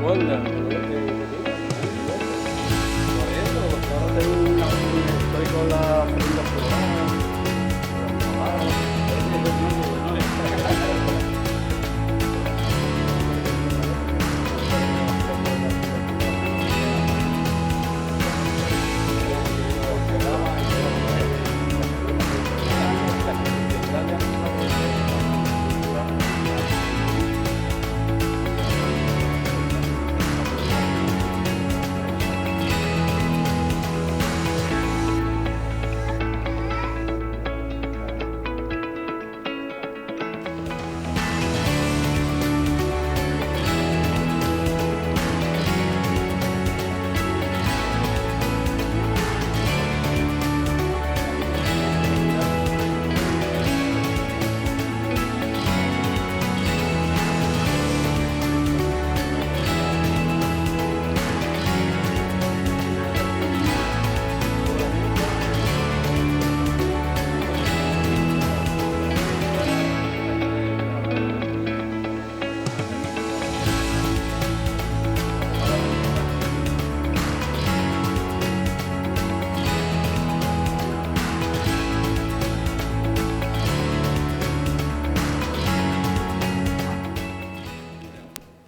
Wanda, corriendo, porque ahora estoy con la segunda programa.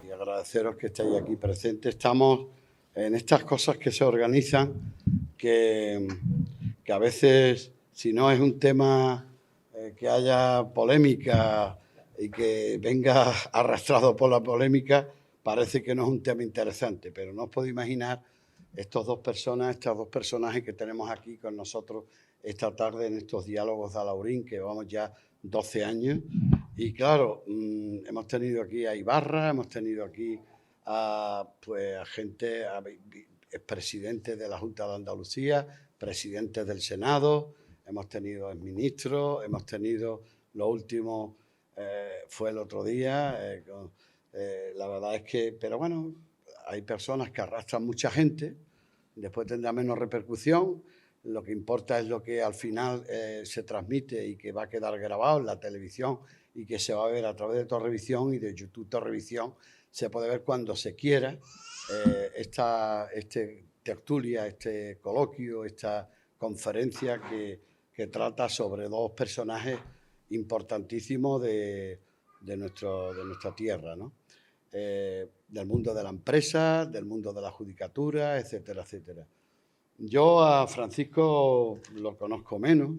Y agradeceros que estéis aquí presentes. Estamos en estas cosas que se organizan, que a veces, si no es un tema que haya polémica y que venga arrastrado por la polémica, parece que no es un tema interesante, pero no os podéis imaginar estos dos personajes que tenemos aquí con nosotros esta tarde en estos diálogos de Alaurín, que vamos ya 12 años. Y claro, hemos tenido aquí a Ibarra, hemos tenido aquí pues, a gente, a expresidentes de la Junta de Andalucía, presidentes del Senado, hemos tenido exministros, hemos tenido, lo último fue el otro día, la verdad es que, pero bueno, hay personas que arrastran mucha gente, después tendrá menos repercusión. Lo que importa es lo que al final se transmite y que va a quedar grabado en la televisión y que se va a ver a través de Torrevisión y de YouTube Torrevisión. Se puede ver cuando se quiera este tertulia, este coloquio, esta conferencia que trata sobre dos personajes importantísimos de nuestra tierra, ¿no? Del mundo de la empresa, del mundo de la judicatura, etcétera, etcétera. Yo a Francisco lo conozco menos,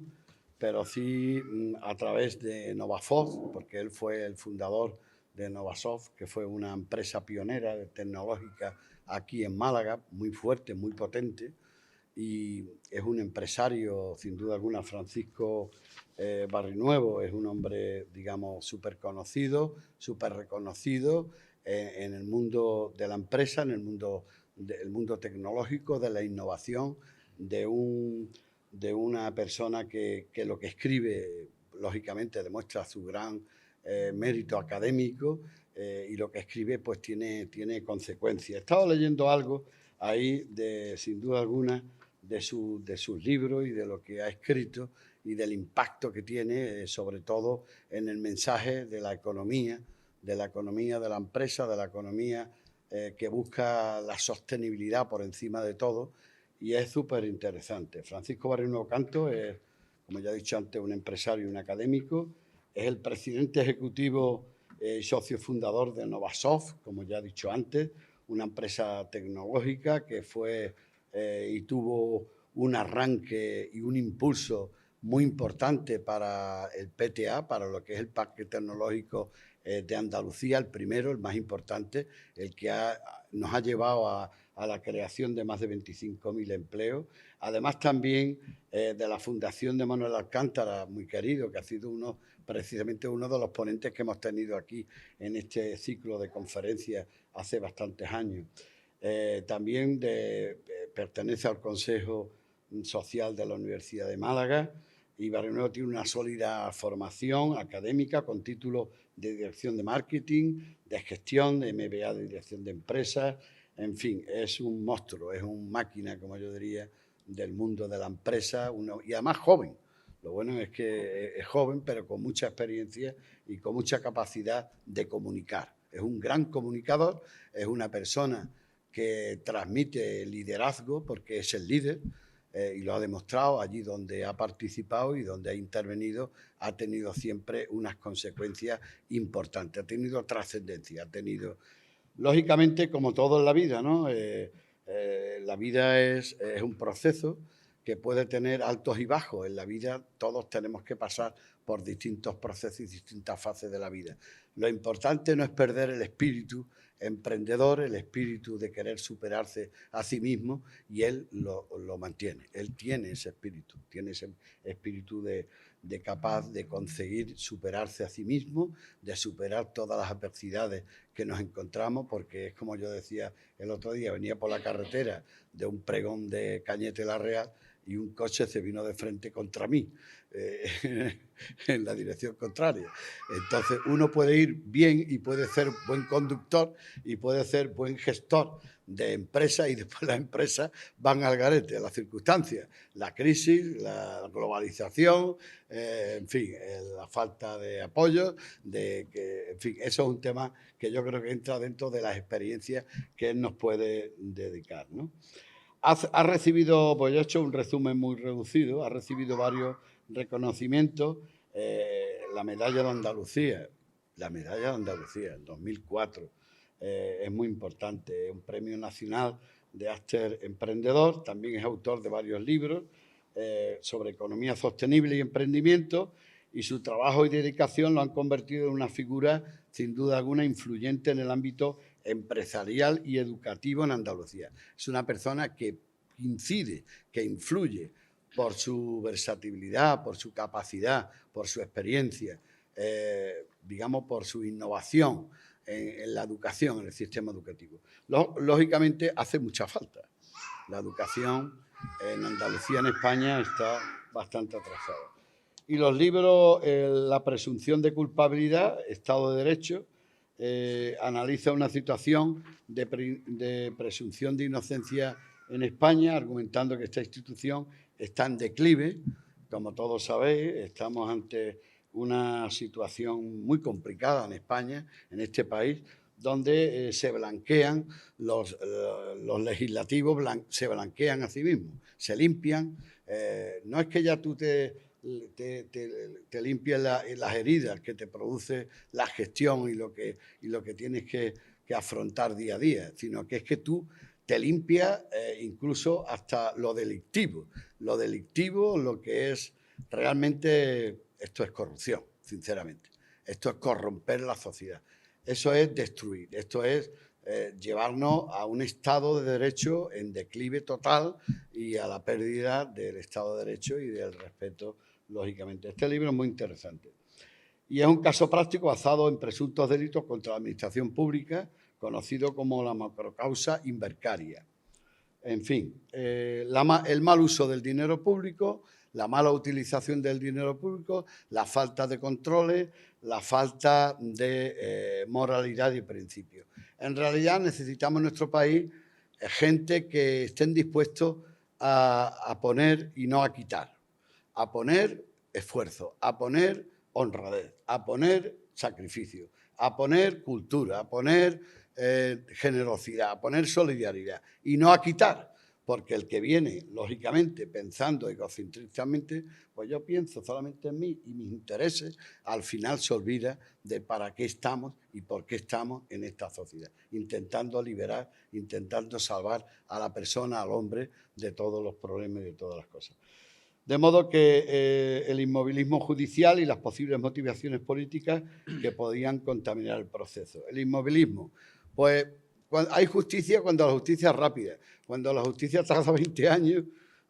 pero sí a través de Novasoft, porque él fue el fundador de Novasoft, que fue una empresa pionera tecnológica aquí en Málaga, muy fuerte, muy potente, y es un empresario, sin duda alguna. Francisco Barrinuevo es un hombre, digamos, súper conocido, súper reconocido en el mundo de la empresa, en el mundo tecnológico, de la innovación, de una persona que lo que escribe, lógicamente, demuestra su gran mérito académico y lo que escribe pues tiene consecuencias. He estado leyendo algo ahí, sin duda alguna, de sus libros y de lo que ha escrito y del impacto que tiene, sobre todo en el mensaje de la economía, de la empresa, de la economía que busca la sostenibilidad por encima de todo, y es súper interesante. Francisco Barrinuevo Canto es, como ya he dicho antes, un empresario y un académico, es el presidente ejecutivo y socio fundador de Novasoft, como ya he dicho antes, una empresa tecnológica que fue y tuvo un arranque y un impulso muy importante para el PTA, para lo que es el Parque Tecnológico de Andalucía, el primero, el más importante, el que nos ha llevado a la creación de más de 25.000 empleos. Además también de la Fundación de Manuel Alcántara, muy querido, que ha sido precisamente uno de los ponentes que hemos tenido aquí en este ciclo de conferencias hace bastantes años. También pertenece al Consejo Social de la Universidad de Málaga, y Barrinuevo tiene una sólida formación académica con títulos de dirección de marketing, de gestión, de MBA de dirección de empresas. En fin, es un monstruo, es un máquina, como yo diría, del mundo de la empresa, y además joven. Lo bueno es que es joven, pero con mucha experiencia y con mucha capacidad de comunicar. es un gran comunicador, es una persona que transmite liderazgo porque es el líder y lo ha demostrado allí donde ha participado y donde ha intervenido, ha tenido siempre unas consecuencias importantes, ha tenido trascendencia, ha tenido, lógicamente, como todo en la vida, ¿no? La vida es un proceso que puede tener altos y bajos. En la vida todos tenemos que pasar por distintos procesos y distintas fases de la vida. Lo importante no es perder el espíritu emprendedor, el espíritu de querer superarse a sí mismo, y él lo mantiene. Él tiene ese espíritu de capaz de conseguir superarse a sí mismo, de superar todas las adversidades que nos encontramos, porque es como yo decía el otro día, venía por la carretera de un pregón de Cañete la Real y un coche se vino de frente contra mí, en la dirección contraria. Entonces uno puede ir bien y puede ser buen conductor y puede ser buen gestor de empresas, y después las empresas van al garete, las circunstancias, la crisis, la globalización, en fin, la falta de apoyo, en fin, eso es un tema que yo creo que entra dentro de las experiencias que él nos puede dedicar, ¿no? Ha recibido, pues yo he hecho un resumen muy reducido, ha recibido varios reconocimientos, la medalla de Andalucía en 2004, es muy importante, es un premio nacional de After Emprendedor, también es autor de varios libros sobre economía sostenible y emprendimiento, y su trabajo y dedicación lo han convertido en una figura, sin duda alguna, influyente en el ámbito empresarial y educativo en Andalucía. Es una persona que incide, que influye por su versatilidad, por su capacidad, por su experiencia, digamos, por su innovación en la educación, en el sistema educativo. Lógicamente hace mucha falta. La educación en Andalucía, en España, está bastante atrasada. Y los libros, La presunción de culpabilidad, Estado de Derecho, analiza una situación de presunción de inocencia en España, argumentando que esta institución está en declive. Como todos sabéis, estamos ante una situación muy complicada en España, en este país, donde se blanquean los legislativos, se blanquean a sí mismos, se limpian. No es que ya tú te limpies las heridas que te produce la gestión y lo que tienes que afrontar día a día, sino que es que tú te limpias incluso hasta lo delictivo. Lo delictivo, lo que es realmente, esto es corrupción, sinceramente. Esto es corromper la sociedad. Eso es destruir, esto es llevarnos a un Estado de Derecho en declive total y a la pérdida del Estado de Derecho y del respeto, lógicamente. Este libro es muy interesante. Y es un caso práctico basado en presuntos delitos contra la administración pública, conocido como la macrocausa invercaria. En fin, el mal uso del dinero público, la mala utilización del dinero público, la falta de controles, la falta de moralidad y principios. En realidad necesitamos en nuestro país gente que estén dispuestos a poner y no a quitar, a poner esfuerzo, a poner honradez, a poner sacrificio, a poner cultura, a poner generosidad, a poner solidaridad y no a quitar, porque el que viene, lógicamente, pensando egocentricamente, pues yo pienso solamente en mí y mis intereses, al final se olvida de para qué estamos y por qué estamos en esta sociedad, intentando liberar, intentando salvar a la persona, al hombre, de todos los problemas y de todas las cosas. De modo que el inmovilismo judicial y las posibles motivaciones políticas que podían contaminar el proceso. El inmovilismo, pues hay justicia cuando la justicia es rápida. Cuando la justicia tarda 20 años,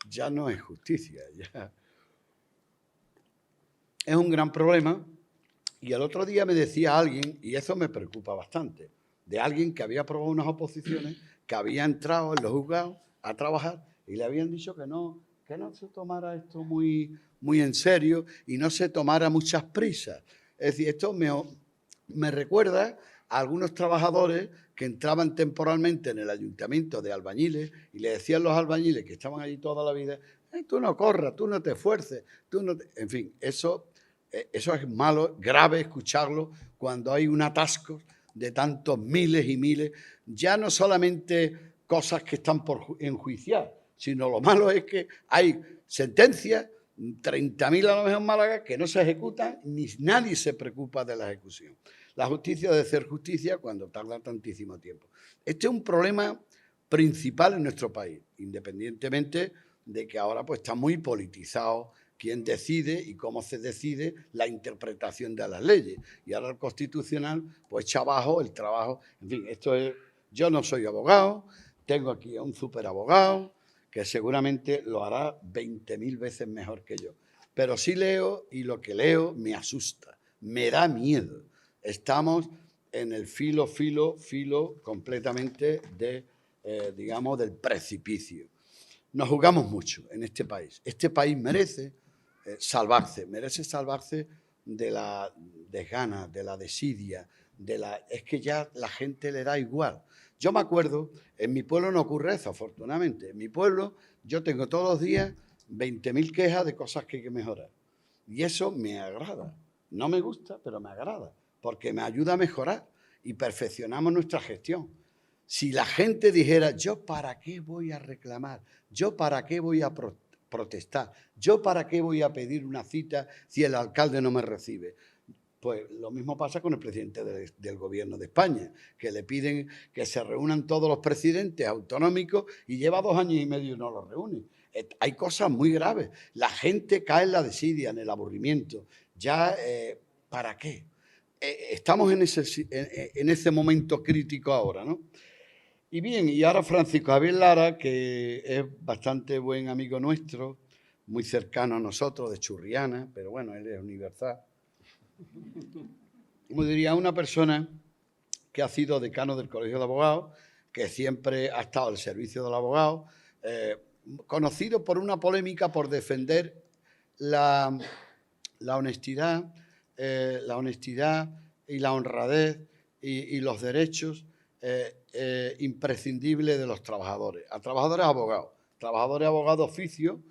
ya no es justicia. Ya. Es un gran problema. Y el otro día me decía alguien, y eso me preocupa bastante, de alguien que había aprobado unas oposiciones, que había entrado en los juzgados a trabajar y le habían dicho que no se tomara esto muy en serio y no se tomara muchas prisas. Es decir, esto me recuerda a algunos trabajadores que entraban temporalmente en el ayuntamiento de albañiles y le decían los albañiles que estaban allí toda la vida, tú no corras, tú no te esfuerces, En fin, eso es malo, grave escucharlo cuando hay un atasco de tantos miles y miles, ya no solamente cosas que están por enjuiciar, sino lo malo es que hay sentencias, 30.000 a lo mejor en Málaga, que no se ejecutan, ni nadie se preocupa de la ejecución. La justicia debe ser justicia cuando tarda tantísimo tiempo. Este es un problema principal en nuestro país, independientemente de que ahora pues está muy politizado quién decide y cómo se decide la interpretación de las leyes. Y ahora el Constitucional pues echa abajo el trabajo. En fin, esto es, yo no soy abogado, tengo aquí a un superabogado que seguramente lo hará 20.000 veces mejor que yo. Pero sí leo y lo que leo me asusta, me da miedo. Estamos en el filo completamente de, digamos, del precipicio. Nos jugamos mucho en este país. Este país merece salvarse de la desgana, de la desidia, es que ya la gente le da igual. Yo me acuerdo, en mi pueblo no ocurre eso, afortunadamente. En mi pueblo yo tengo todos los días 20.000 quejas de cosas que hay que mejorar. Y eso me agrada. No me gusta, pero me agrada, porque me ayuda a mejorar y perfeccionamos nuestra gestión. Si la gente dijera, ¿yo para qué voy a reclamar? ¿Yo para qué voy a protestar? ¿Yo para qué voy a pedir una cita si el alcalde no me recibe? Pues lo mismo pasa con el presidente del gobierno de España, que le piden que se reúnan todos los presidentes autonómicos y lleva 2 años y medio y no los reúne. Hay cosas muy graves. La gente cae en la desidia, en el aburrimiento. Ya, ¿para qué? Estamos en ese momento crítico ahora, ¿no? Y bien, y ahora Francisco Javier Lara, que es bastante buen amigo nuestro, muy cercano a nosotros, de Churriana, pero bueno, él es universal. Como diría, una persona que ha sido decano del Colegio de Abogados, que siempre ha estado al servicio del abogado, conocido por una polémica por defender la honestidad y la honradez y los derechos imprescindibles de los trabajadores. A trabajadores abogados de oficio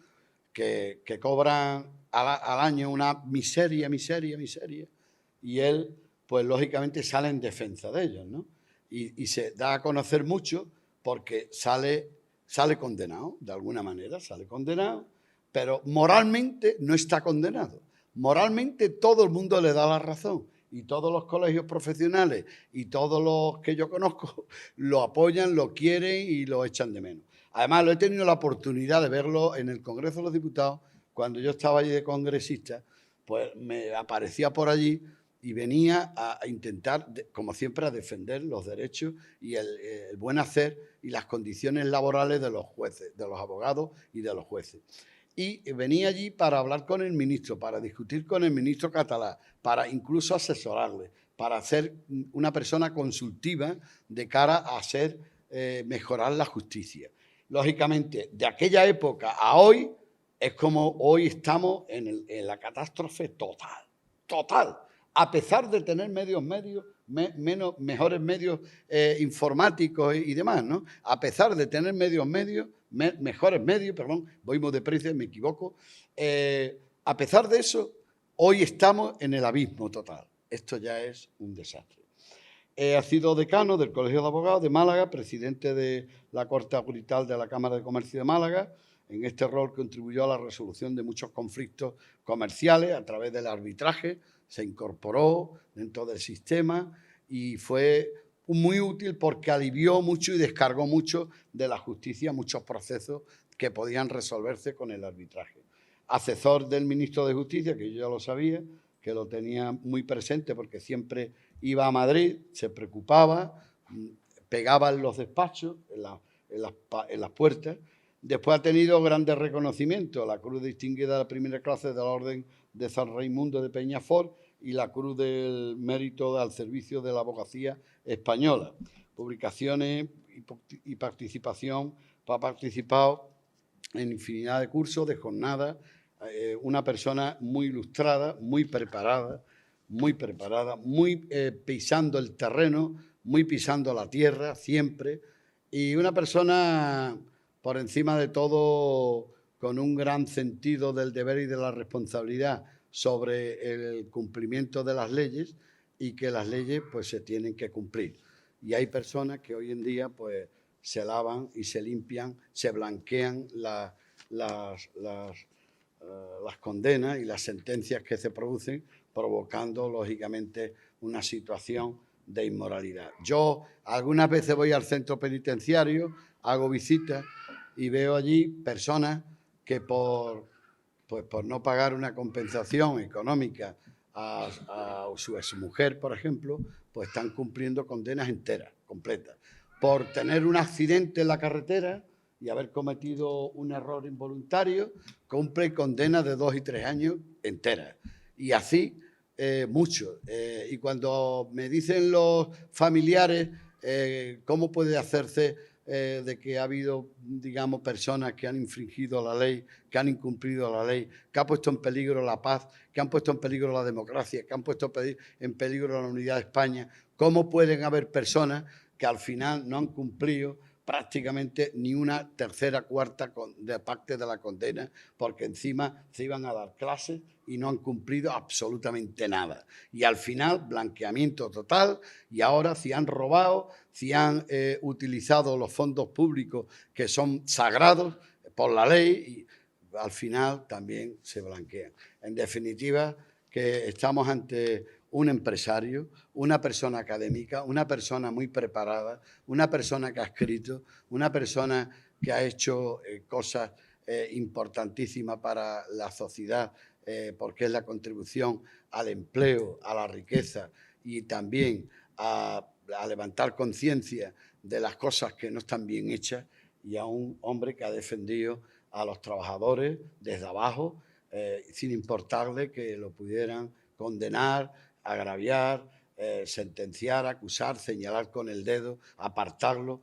que cobran al año una miseria, y él, pues lógicamente sale en defensa de ellos, ¿no? Y se da a conocer mucho porque sale condenado, de alguna manera sale condenado, pero moralmente no está condenado. Moralmente todo el mundo le da la razón y todos los colegios profesionales y todos los que yo conozco lo apoyan, lo quieren y lo echan de menos. Además, lo he tenido la oportunidad de verlo en el Congreso de los Diputados. Cuando yo estaba allí de congresista, pues me aparecía por allí y venía a intentar, como siempre, a defender los derechos y el buen hacer y las condiciones laborales de los jueces, de los abogados y de los jueces. Y venía allí para hablar con el ministro, para discutir con el ministro catalá, para incluso asesorarle, para ser una persona consultiva de cara a hacer mejorar la justicia. Lógicamente, de aquella época a hoy, es como hoy estamos en la catástrofe total. A pesar de tener mejores medios informáticos y demás, ¿no? A pesar de tener mejores medios, perdón, voy muy deprisa, me equivoco. A pesar de eso, hoy estamos en el abismo total. Esto ya es un desastre. Ha sido decano del Colegio de Abogados de Málaga, presidente de la Corte Audital de la Cámara de Comercio de Málaga. En este rol contribuyó a la resolución de muchos conflictos comerciales a través del arbitraje, se incorporó dentro del sistema y fue muy útil porque alivió mucho y descargó mucho de la justicia muchos procesos que podían resolverse con el arbitraje. Asesor del ministro de Justicia, que yo ya lo sabía, que lo tenía muy presente porque siempre iba a Madrid, se preocupaba, pegaba en los despachos, en las puertas. Después ha tenido grandes reconocimientos, la Cruz Distinguida de la Primera Clase de la Orden de San Raimundo de Peñafort y la Cruz del Mérito al Servicio de la Abogacía Española. Publicaciones y participación, ha participado en infinidad de cursos, de jornadas, una persona muy ilustrada, muy preparada, muy pisando el terreno, muy pisando la tierra siempre, y una persona por encima de todo con un gran sentido del deber y de la responsabilidad sobre el cumplimiento de las leyes y que las leyes pues se tienen que cumplir. Y hay personas que hoy en día pues se lavan y se limpian, se blanquean las condenas y las sentencias que se producen, provocando lógicamente una situación de inmoralidad. Yo algunas veces voy al centro penitenciario, hago visitas y veo allí personas que por no pagar una compensación económica a su exmujer, por ejemplo, pues están cumpliendo condenas enteras, completas. Por tener un accidente en la carretera y haber cometido un error involuntario, cumple condenas de 2 y 3 años enteras. Y así mucho. Y cuando me dicen los familiares cómo puede hacerse de que ha habido, digamos, personas que han infringido la ley, que han incumplido la ley, que ha puesto en peligro la paz, que han puesto en peligro la democracia, que han puesto en peligro la unidad de España, ¿cómo pueden haber personas que al final no han cumplido prácticamente ni una tercera, cuarta de parte de la condena, porque encima se iban a dar clases y no han cumplido absolutamente nada? Y al final, blanqueamiento total, y ahora si han robado, si han utilizado los fondos públicos que son sagrados por la ley, y al final también se blanquean. En definitiva, que estamos ante un empresario, una persona académica, una persona muy preparada, una persona que ha escrito, una persona que ha hecho cosas importantísimas para la sociedad, porque es la contribución al empleo, a la riqueza y también a levantar conciencia de las cosas que no están bien hechas, y a un hombre que ha defendido a los trabajadores desde abajo, sin importarle que lo pudieran condenar, agraviar, sentenciar, acusar, señalar con el dedo, apartarlo.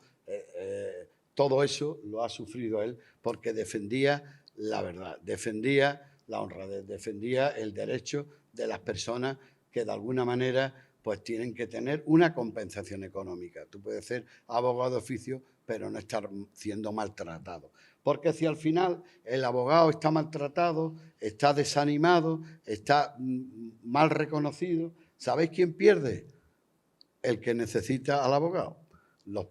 Todo eso lo ha sufrido él porque defendía la verdad, defendía la honradez, defendía el derecho de las personas que de alguna manera pues tienen que tener una compensación económica. Tú puedes ser abogado de oficio, pero no estar siendo maltratado. Porque si al final el abogado está maltratado, está desanimado, está mal reconocido, ¿sabéis quién pierde? El que necesita al abogado. La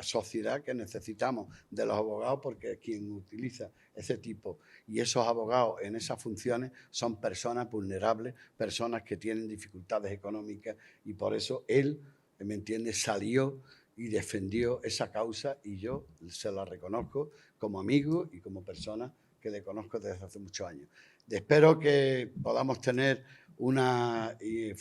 sociedad que necesitamos de los abogados, porque quien utiliza ese tipo y esos abogados en esas funciones son personas vulnerables, personas que tienen dificultades económicas, y por eso él, ¿me entiende?, salió y defendió esa causa, y yo se la reconozco como amigo y como persona que le conozco desde hace muchos años. Espero que podamos tener una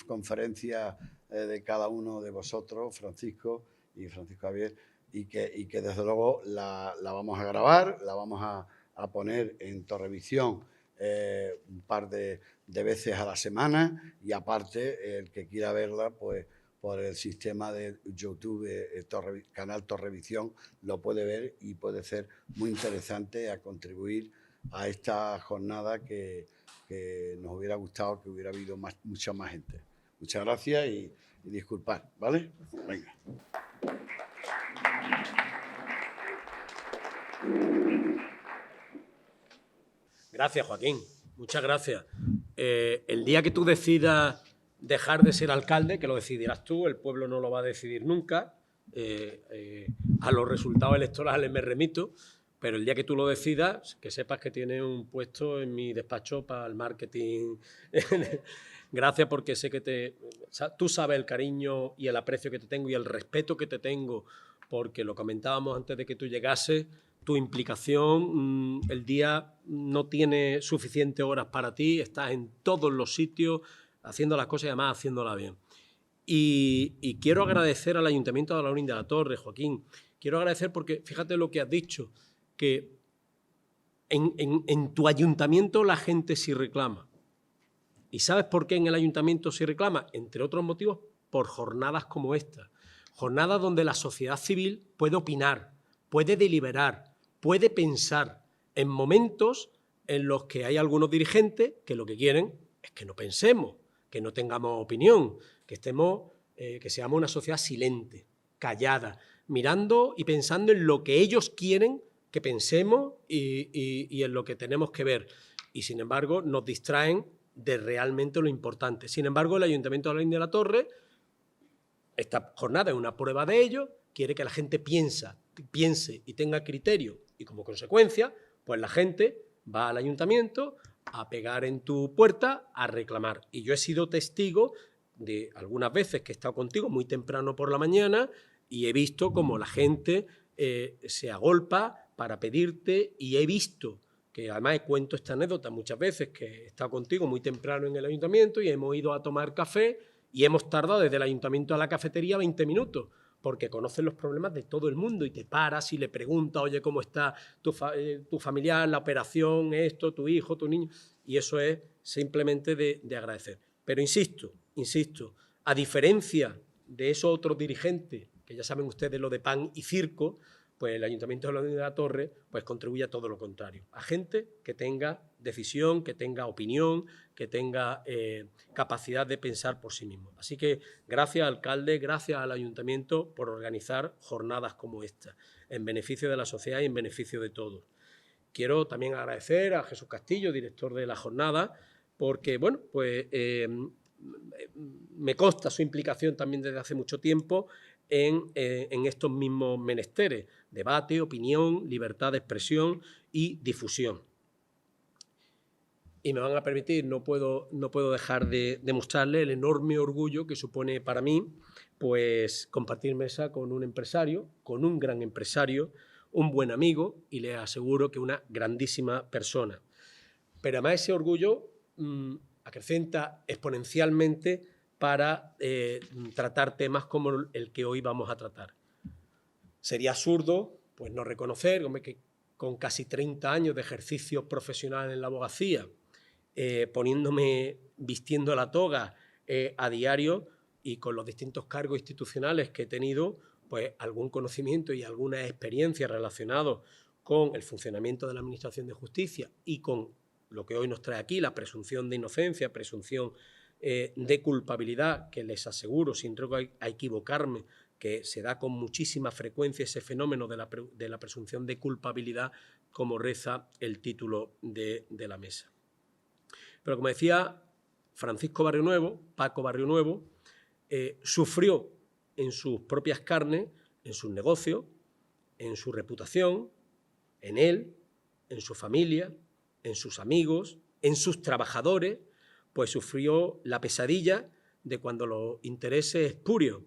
conferencia de cada uno de vosotros, Francisco y Francisco Javier, y que desde luego la vamos a grabar, la vamos a poner en Torrevisión un par de veces a la semana, y aparte el que quiera verla pues por el sistema de YouTube, canal Torrevisión, lo puede ver y puede ser muy interesante a contribuir a esta jornada que nos hubiera gustado que hubiera habido mucha más gente. Muchas gracias y disculpad, ¿vale? Venga. Gracias, Joaquín. Muchas gracias. El día que tú decidas dejar de ser alcalde, que lo decidirás tú, el pueblo no lo va a decidir nunca, a los resultados electorales me remito, pero el día que tú lo decidas, que sepas que tienes un puesto en mi despacho para el marketing. Gracias, porque sé que tú sabes el cariño y el aprecio que te tengo y el respeto que te tengo, porque lo comentábamos antes de que tú llegases, tu implicación, el día no tiene suficientes horas para ti, estás en todos los sitios, haciendo las cosas y además haciéndolas bien. Y quiero agradecer al Ayuntamiento de Alhaurín de la Torre, Joaquín. Quiero agradecer porque, fíjate lo que has dicho, que en tu ayuntamiento la gente sí reclama. ¿Y sabes por qué en el ayuntamiento sí reclama? Entre otros motivos, por jornadas como esta. Jornadas donde la sociedad civil puede opinar, puede deliberar, puede pensar, en momentos en los que hay algunos dirigentes que lo que quieren es que no pensemos, que no tengamos opinión, que seamos una sociedad silente, callada, mirando y pensando en lo que ellos quieren que pensemos y en lo que tenemos que ver. Y sin embargo nos distraen de realmente lo importante. Sin embargo, el Ayuntamiento de Alhaurín de la Torre, esta jornada es una prueba de ello, quiere que la gente piense y tenga criterio, y como consecuencia, pues la gente va al ayuntamiento a pegar en tu puerta, a reclamar. Y yo he sido testigo de algunas veces que he estado contigo muy temprano por la mañana y he visto cómo la gente se agolpa para pedirte, y he visto que además cuento esta anécdota muchas veces, que he estado contigo muy temprano en el ayuntamiento y hemos ido a tomar café y hemos tardado desde el ayuntamiento a la cafetería 20 minutos, porque conocen los problemas de todo el mundo y te paras y le preguntas, oye, ¿cómo está tu familiar, la operación, esto, tu hijo, tu niño? Y eso es simplemente de agradecer. Pero insisto, a diferencia de esos otros dirigentes, que ya saben ustedes lo de pan y circo, pues el Ayuntamiento de la Torre pues contribuye a todo lo contrario, a gente que tenga decisión, que tenga opinión, que tenga capacidad de pensar por sí mismo. Así que gracias, alcalde, gracias al Ayuntamiento por organizar jornadas como esta, en beneficio de la sociedad y en beneficio de todos. Quiero también agradecer a Jesús Castillo, director de la jornada, porque, bueno, pues me consta su implicación también desde hace mucho tiempo en estos mismos menesteres: debate, opinión, libertad de expresión y difusión. Y me van a permitir, no puedo dejar de mostrarle el enorme orgullo que supone para mí pues compartir mesa con un empresario, con un gran empresario, un buen amigo, y le aseguro que una grandísima persona. Pero además ese orgullo acrecenta exponencialmente para tratar temas como el que hoy vamos a tratar. Sería absurdo pues no reconocer que con casi 30 años de ejercicio profesional en la abogacía, vistiendo la toga a diario y con los distintos cargos institucionales que he tenido, pues algún conocimiento y alguna experiencia relacionados con el funcionamiento de la Administración de Justicia y con lo que hoy nos trae aquí, la presunción de inocencia, presunción de culpabilidad, que les aseguro, sin riesgo a equivocarme, que se da con muchísima frecuencia ese fenómeno de la presunción de culpabilidad, como reza el título de la mesa. Pero como decía Francisco Barrionuevo, Paco Barrionuevo, sufrió en sus propias carnes, en sus negocios, en su reputación, en él, en su familia, en sus amigos, en sus trabajadores, pues sufrió la pesadilla de cuando los intereses espurios,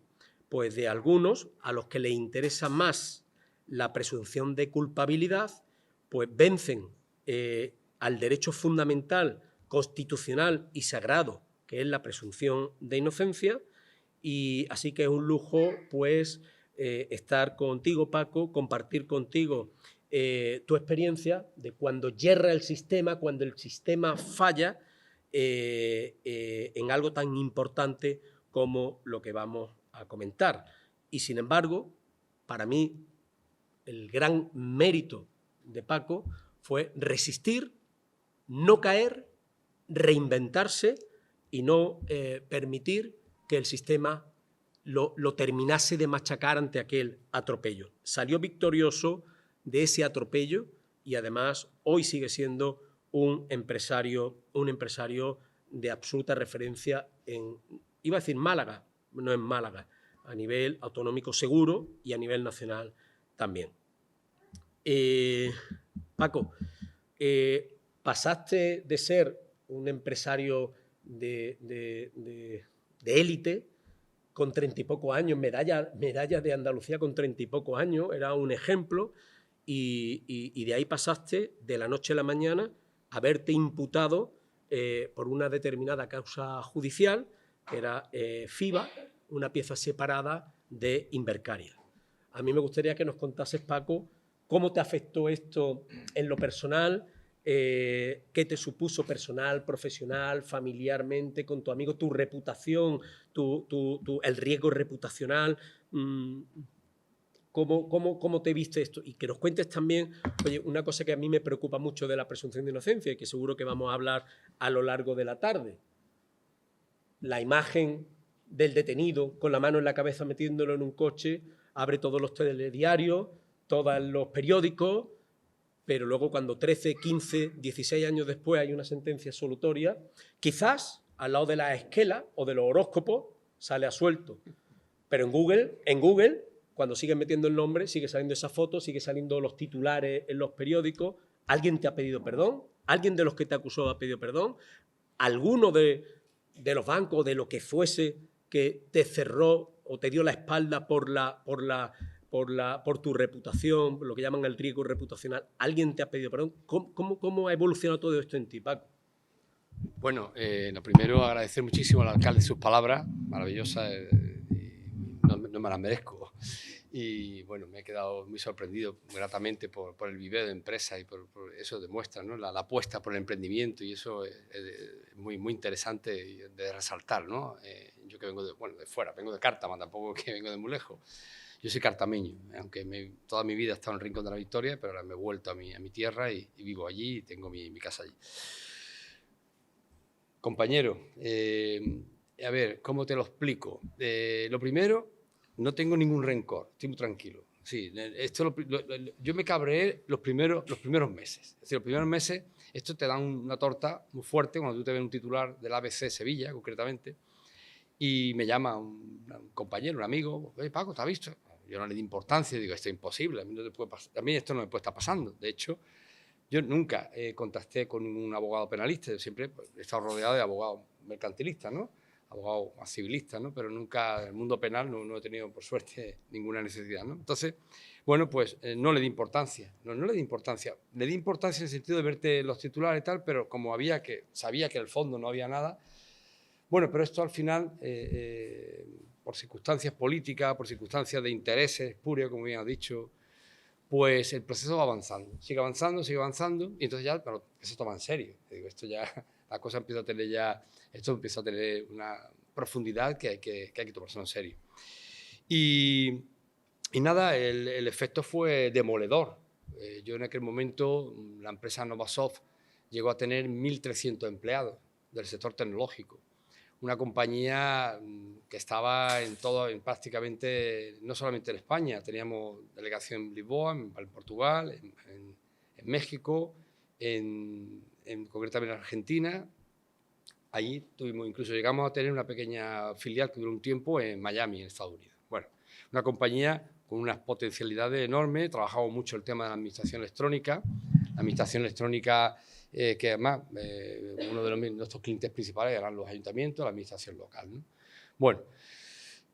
pues de algunos a los que les interesa más la presunción de culpabilidad, pues vencen al derecho fundamental, constitucional y sagrado, que es la presunción de inocencia. Y así que es un lujo pues estar contigo, Paco, compartir contigo tu experiencia de cuando yerra el sistema, cuando el sistema falla en algo tan importante como lo que vamos a comentar. Y sin embargo, para mí, el gran mérito de Paco fue resistir, no caer, reinventarse y no permitir que el sistema lo terminase de machacar ante aquel atropello. Salió victorioso de ese atropello y además hoy sigue siendo un empresario de absoluta referencia en, iba a decir Málaga, no en Málaga, a nivel autonómico seguro y a nivel nacional también. Paco, pasaste de ser un empresario de élite con 30 y pocos años, medalla de Andalucía con 30 y pocos años, era un ejemplo, y de ahí pasaste de la noche a la mañana a verte imputado por una determinada causa judicial, que era FIBA, una pieza separada de Invercaria. A mí me gustaría que nos contases, Paco, cómo te afectó esto en lo personal, qué te supuso personal, profesional, familiarmente, con tu amigo, tu reputación, el riesgo reputacional, ¿cómo te viste esto? Y que nos cuentes también, oye, una cosa que a mí me preocupa mucho de la presunción de inocencia y que seguro que vamos a hablar a lo largo de la tarde. La imagen del detenido con la mano en la cabeza metiéndolo en un coche abre todos los telediarios, todos los periódicos, pero luego cuando 13, 15, 16 años después hay una sentencia absolutoria, quizás al lado de la esquela o de los horóscopos sale absuelto. Pero en Google, cuando sigues metiendo el nombre, sigue saliendo esa foto, sigue saliendo los titulares en los periódicos. ¿Alguien te ha pedido perdón? ¿Alguien de los que te acusó ha pedido perdón? ¿Alguno de los bancos, de lo que fuese, que te cerró o te dio la espalda por tu reputación, por lo que llaman el riesgo reputacional? ¿Alguien te ha pedido perdón? ¿Cómo ha evolucionado todo esto en ti, Paco? Bueno, lo primero, agradecer muchísimo al alcalde sus palabras maravillosas, no me las merezco. Y bueno, me he quedado muy sorprendido gratamente por el vivero de empresa y por eso demuestra, ¿no? la apuesta por el emprendimiento, y eso es muy, muy interesante de resaltar, ¿no? Yo que vengo de fuera, vengo de Cártama, tampoco que vengo de muy lejos. Yo soy cartameño, aunque toda mi vida he estado en el Rincón de la Victoria, pero ahora me he vuelto a mi tierra y vivo allí y tengo mi casa allí. Compañero, a ver, ¿cómo te lo explico? Lo primero, no tengo ningún rencor, estoy muy tranquilo. Sí, yo me cabreé los primeros meses. Es decir, los primeros meses, esto te dan una torta muy fuerte cuando tú te ves un titular del ABC Sevilla, concretamente, y me llama un compañero, un amigo: Paco, ¿te has visto? Yo no le di importancia, digo, esto es imposible, a mí esto no me puede estar pasando. De hecho, yo nunca contacté con un abogado penalista, yo siempre he estado rodeado de abogados mercantilistas, ¿no? Abogados civilistas, ¿no? Pero nunca en el mundo penal no he tenido, por suerte, ninguna necesidad, ¿no? Entonces, bueno, pues no le di importancia, no le di importancia. Le di importancia en el sentido de verte los titulares y tal, pero como sabía que en el fondo no había nada. Bueno, pero esto al final, por circunstancias políticas, por circunstancias de intereses espurios, como bien has dicho, pues el proceso va avanzando, sigue avanzando, y entonces ya, pero eso toma en serio. Digo, esto ya, la cosa empieza a tener una profundidad que hay que tomárselo en serio. Y nada, el efecto fue demoledor. Yo en aquel momento, la empresa Novasoft llegó a tener 1.300 empleados del sector tecnológico. Una compañía que estaba prácticamente, no solamente en España, teníamos delegación en Lisboa, en Portugal, en México, concretamente en Argentina. Allí llegamos a tener una pequeña filial que duró un tiempo en Miami, en Estados Unidos. Bueno, una compañía con unas potencialidades enormes, trabajamos mucho el tema de la administración electrónica. La administración electrónica, que además uno de nuestros clientes principales eran los ayuntamientos, la administración local, ¿no? Bueno,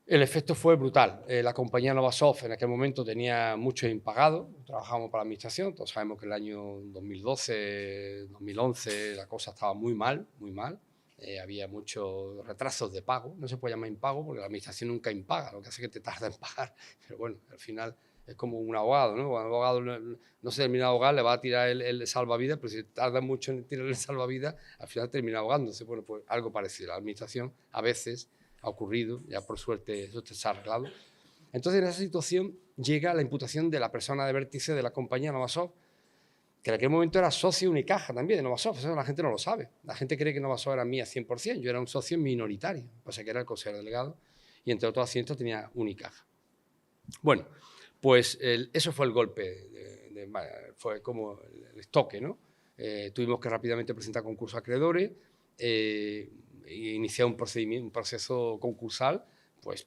el efecto fue brutal. La compañía Novasoft en aquel momento tenía muchos impagados, trabajábamos para la administración, todos sabemos que el año 2012, 2011 la cosa estaba muy mal, muy mal. Había muchos retrasos de pago, no se puede llamar impago porque la administración nunca impaga, lo que hace es que te tarda en pagar, pero bueno, al final es como un abogado, ¿no? Cuando un abogado no se termina de ahogar, le va a tirar el salvavidas, pero si tarda mucho en tirar el salvavidas, al final termina ahogándose. Bueno, pues algo parecido. La administración a veces ha ocurrido, ya por suerte eso se ha arreglado. Entonces, en esa situación llega la imputación de la persona de vértice de la compañía Novasoft, que en aquel momento era socio Unicaja también de Novasoft. Eso la gente no lo sabe. La gente cree que Novasoft era mía 100%. Yo era un socio minoritario, o sea que era el consejero delegado, y entre otros asientos tenía Unicaja. Bueno, pues eso fue el golpe, fue como el estoque, ¿no? Tuvimos que rápidamente presentar concurso a acreedores e iniciar un proceso concursal pues,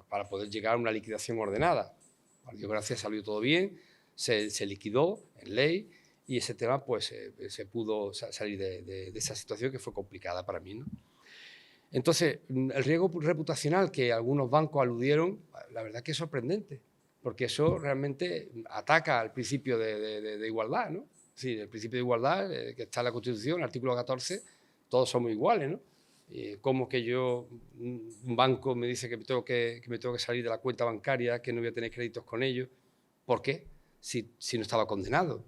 para poder llegar a una liquidación ordenada. Por Dios gracias, salió todo bien, se liquidó en ley y ese tema pues se pudo salir de esa situación que fue complicada para mí, ¿no? Entonces, el riesgo reputacional que algunos bancos aludieron, la verdad que es sorprendente, porque eso realmente ataca al principio de igualdad, ¿no? Sí, el principio de igualdad que está en la Constitución, el artículo 14, todos somos iguales, ¿no? ¿Cómo que un banco me dice que me tengo que salir de la cuenta bancaria, que no voy a tener créditos con ellos? ¿Por qué? Si no estaba condenado.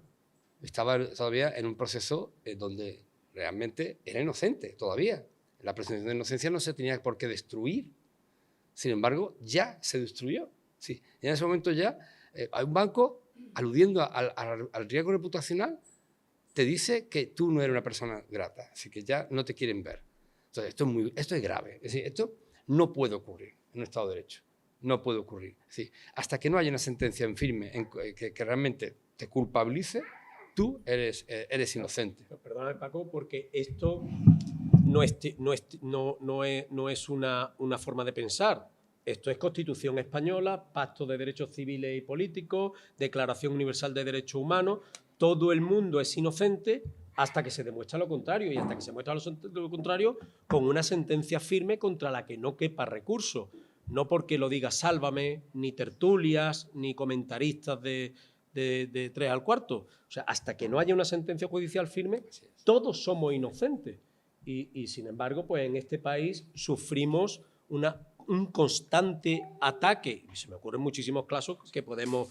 Estaba todavía en un proceso donde realmente era inocente, todavía. La presunción de inocencia no se tenía por qué destruir. Sin embargo, ya se destruyó. Sí, en ese momento ya hay un banco, aludiendo al riesgo reputacional, te dice que tú no eres una persona grata, así que ya no te quieren ver. Entonces, esto es grave. Es decir, esto no puede ocurrir en un Estado de Derecho. No puede ocurrir. Es decir, hasta que no haya una sentencia en firme que realmente te culpabilice, tú eres inocente. Perdóname, Paco, porque esto no es una forma de pensar. Esto es Constitución española, Pacto de Derechos Civiles y Políticos, Declaración Universal de Derechos Humanos. Todo el mundo es inocente hasta que se demuestra lo contrario, y hasta que se muestra lo contrario con una sentencia firme contra la que no quepa recurso. No porque lo diga Sálvame, ni tertulias, ni comentaristas de 3 al cuarto. O sea, hasta que no haya una sentencia judicial firme, todos somos inocentes. Y sin embargo, pues en este país sufrimos un constante ataque. Y se me ocurren muchísimos casos que podemos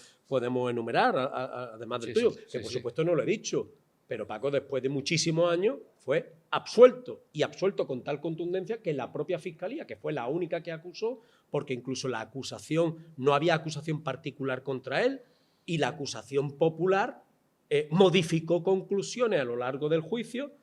enumerar, además del tuyo, que por supuesto no lo he dicho. Pero Paco, después de muchísimos años, fue absuelto, y absuelto con tal contundencia que la propia Fiscalía, que fue la única que acusó, porque incluso la acusación, no había acusación particular contra él, y la acusación popular modificó conclusiones a lo largo del juicio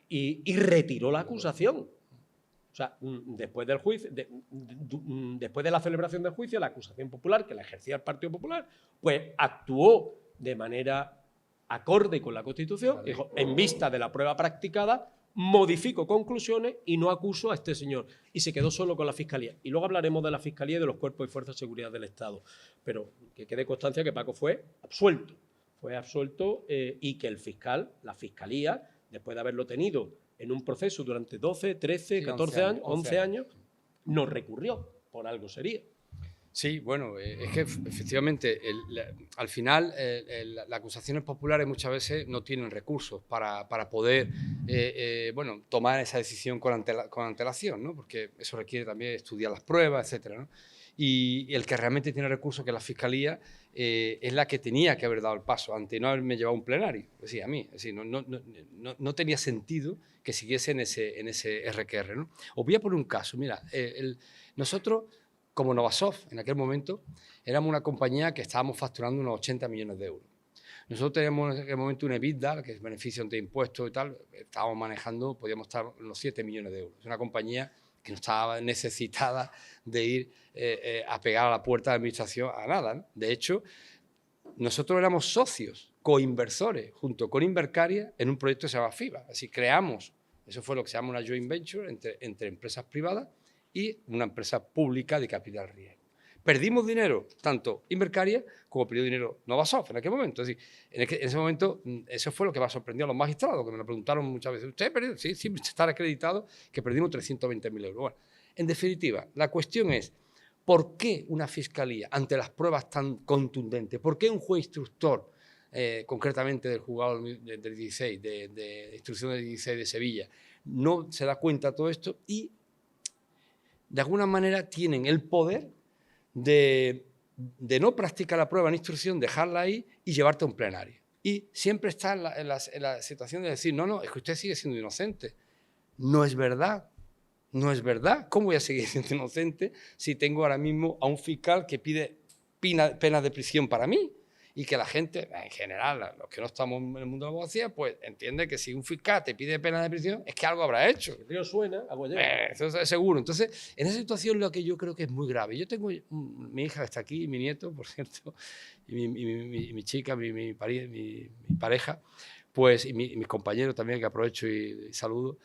y retiró la acusación. O sea, después del juicio, después de la celebración del juicio, la acusación popular, que la ejercía el Partido Popular, pues actuó de manera acorde con la Constitución, dijo, en vista de la prueba practicada, modifico conclusiones y no acuso a este señor. Y se quedó solo con la Fiscalía. Y luego hablaremos de la Fiscalía y de los cuerpos y fuerzas de seguridad del Estado. Pero que quede constancia que Paco fue absuelto. Y que el fiscal, la Fiscalía, después de haberlo tenido en un proceso durante 12, 13, 14 años, 11 años, no recurrió. Por algo sería. Sí, bueno, es que efectivamente al final las acusaciones populares muchas veces no tienen recursos para poder tomar esa decisión con antelación, ¿no? Porque eso requiere también estudiar las pruebas, etcétera, ¿no? Y el que realmente tiene recursos, que es la Fiscalía, es la que tenía que haber dado el paso ante no haberme llevado un plenario, es decir, a mí. Es decir, no tenía sentido que siguiese en ese RQR, ¿no? Os voy a poner un caso. Mira, nosotros, como Novasoft, en aquel momento, éramos una compañía que estábamos facturando unos 80 millones de euros. Nosotros teníamos en aquel momento un EBITDA, que es beneficio ante impuestos y tal, estábamos manejando, podíamos estar en los 7 millones de euros. Es una compañía que no estaba necesitada de ir a pegar a la puerta de la administración a nada, ¿no? De hecho, nosotros éramos socios, coinversores, junto con Invercaria, en un proyecto que se llama FIBA. Así creamos, eso fue lo que se llama una joint venture entre empresas privadas y una empresa pública de capital riesgo. Perdimos dinero, tanto Invercaria como perdió dinero Novasoft en aquel momento. Es decir, en ese momento, eso fue lo que me sorprendió a los magistrados, que me lo preguntaron muchas veces. ¿Usted perdió? Sí, está acreditado que perdimos 320.000 euros. Bueno, en definitiva, la cuestión es, ¿por qué una fiscalía, ante las pruebas tan contundentes, por qué un juez instructor, concretamente del juzgado del 16, de instrucción del 16 de Sevilla, no se da cuenta de todo esto y de alguna manera tienen el poder de no practicar la prueba en instrucción, dejarla ahí y llevarte a un plenario? Y siempre está en la situación de decir, no, es que usted sigue siendo inocente. No es verdad, no es verdad. ¿Cómo voy a seguir siendo inocente si tengo ahora mismo a un fiscal que pide penas de prisión para mí? Y que la gente, en general, los que no estamos en el mundo de la abogacía, pues entiende que si un fiscal te pide pena de prisión es que algo habrá hecho. El río suena, agua llega. Eso es seguro. Entonces, en esa situación lo que yo creo que es muy grave. Yo tengo mi hija que está aquí, mi nieto, por cierto, y mi chica, mi pareja, pues, y mis compañeros también, que aprovecho y saludo,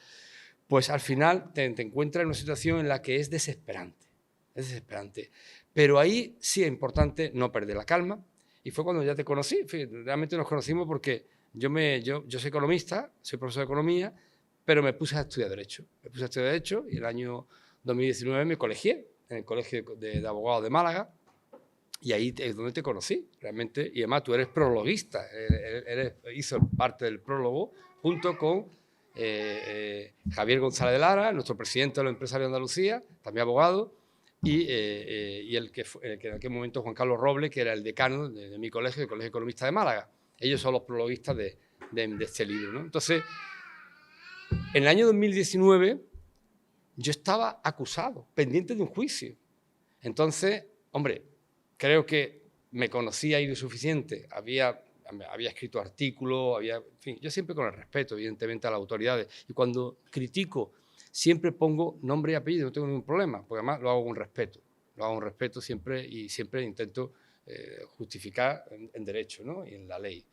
pues al final te encuentras en una situación en la que es desesperante. Es desesperante. Pero ahí sí es importante no perder la calma. Y fue cuando ya te conocí. Realmente nos conocimos porque yo soy economista, soy profesor de economía, pero me puse a estudiar Derecho. Y el año 2019 me colegié en el Colegio de Abogados de Málaga, y ahí es donde te conocí, realmente. Y además tú eres prologuista, hizo parte del prólogo junto con Javier González de Lara, nuestro presidente de los empresarios de Andalucía, también abogado, y el que en aquel momento Juan Carlos Robles, que era el decano de mi colegio, el Colegio Economista de Málaga. Ellos son los prologuistas de este libro, ¿no? Entonces, en el año 2019 yo estaba acusado, pendiente de un juicio. Entonces, hombre, creo que me conocía ahí lo suficiente, había escrito artículos, en fin, yo siempre con el respeto, evidentemente, a las autoridades. Y cuando critico, siempre pongo nombre y apellido, no tengo ningún problema, porque además lo hago con respeto. Lo hago con respeto siempre, y siempre intento justificar en derecho, ¿no? Y en la ley.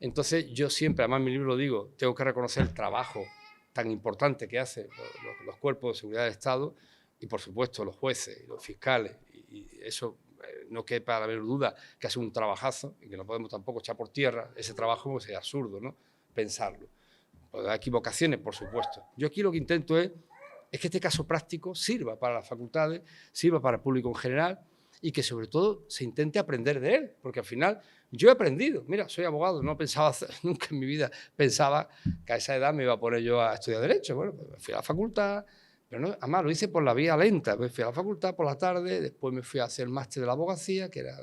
Entonces yo siempre, además en mi libro lo digo, tengo que reconocer el trabajo tan importante que hacen los cuerpos de seguridad del Estado y, por supuesto, los jueces y los fiscales. Y eso no quepa haber duda que hace un trabajazo y que no podemos tampoco echar por tierra ese trabajo, porque sería absurdo, ¿no?, pensarlo. Puede haber equivocaciones, por supuesto. Yo aquí lo que intento es que este caso práctico sirva para las facultades, sirva para el público en general y que sobre todo se intente aprender de él, porque al final yo he aprendido. Mira, soy abogado, no pensaba, nunca en mi vida pensaba que a esa edad me iba a poner yo a estudiar Derecho. Bueno, pues fui a la facultad, pero no, además lo hice por la vía lenta. Me fui a la facultad por la tarde, después me fui a hacer el máster de la abogacía, que era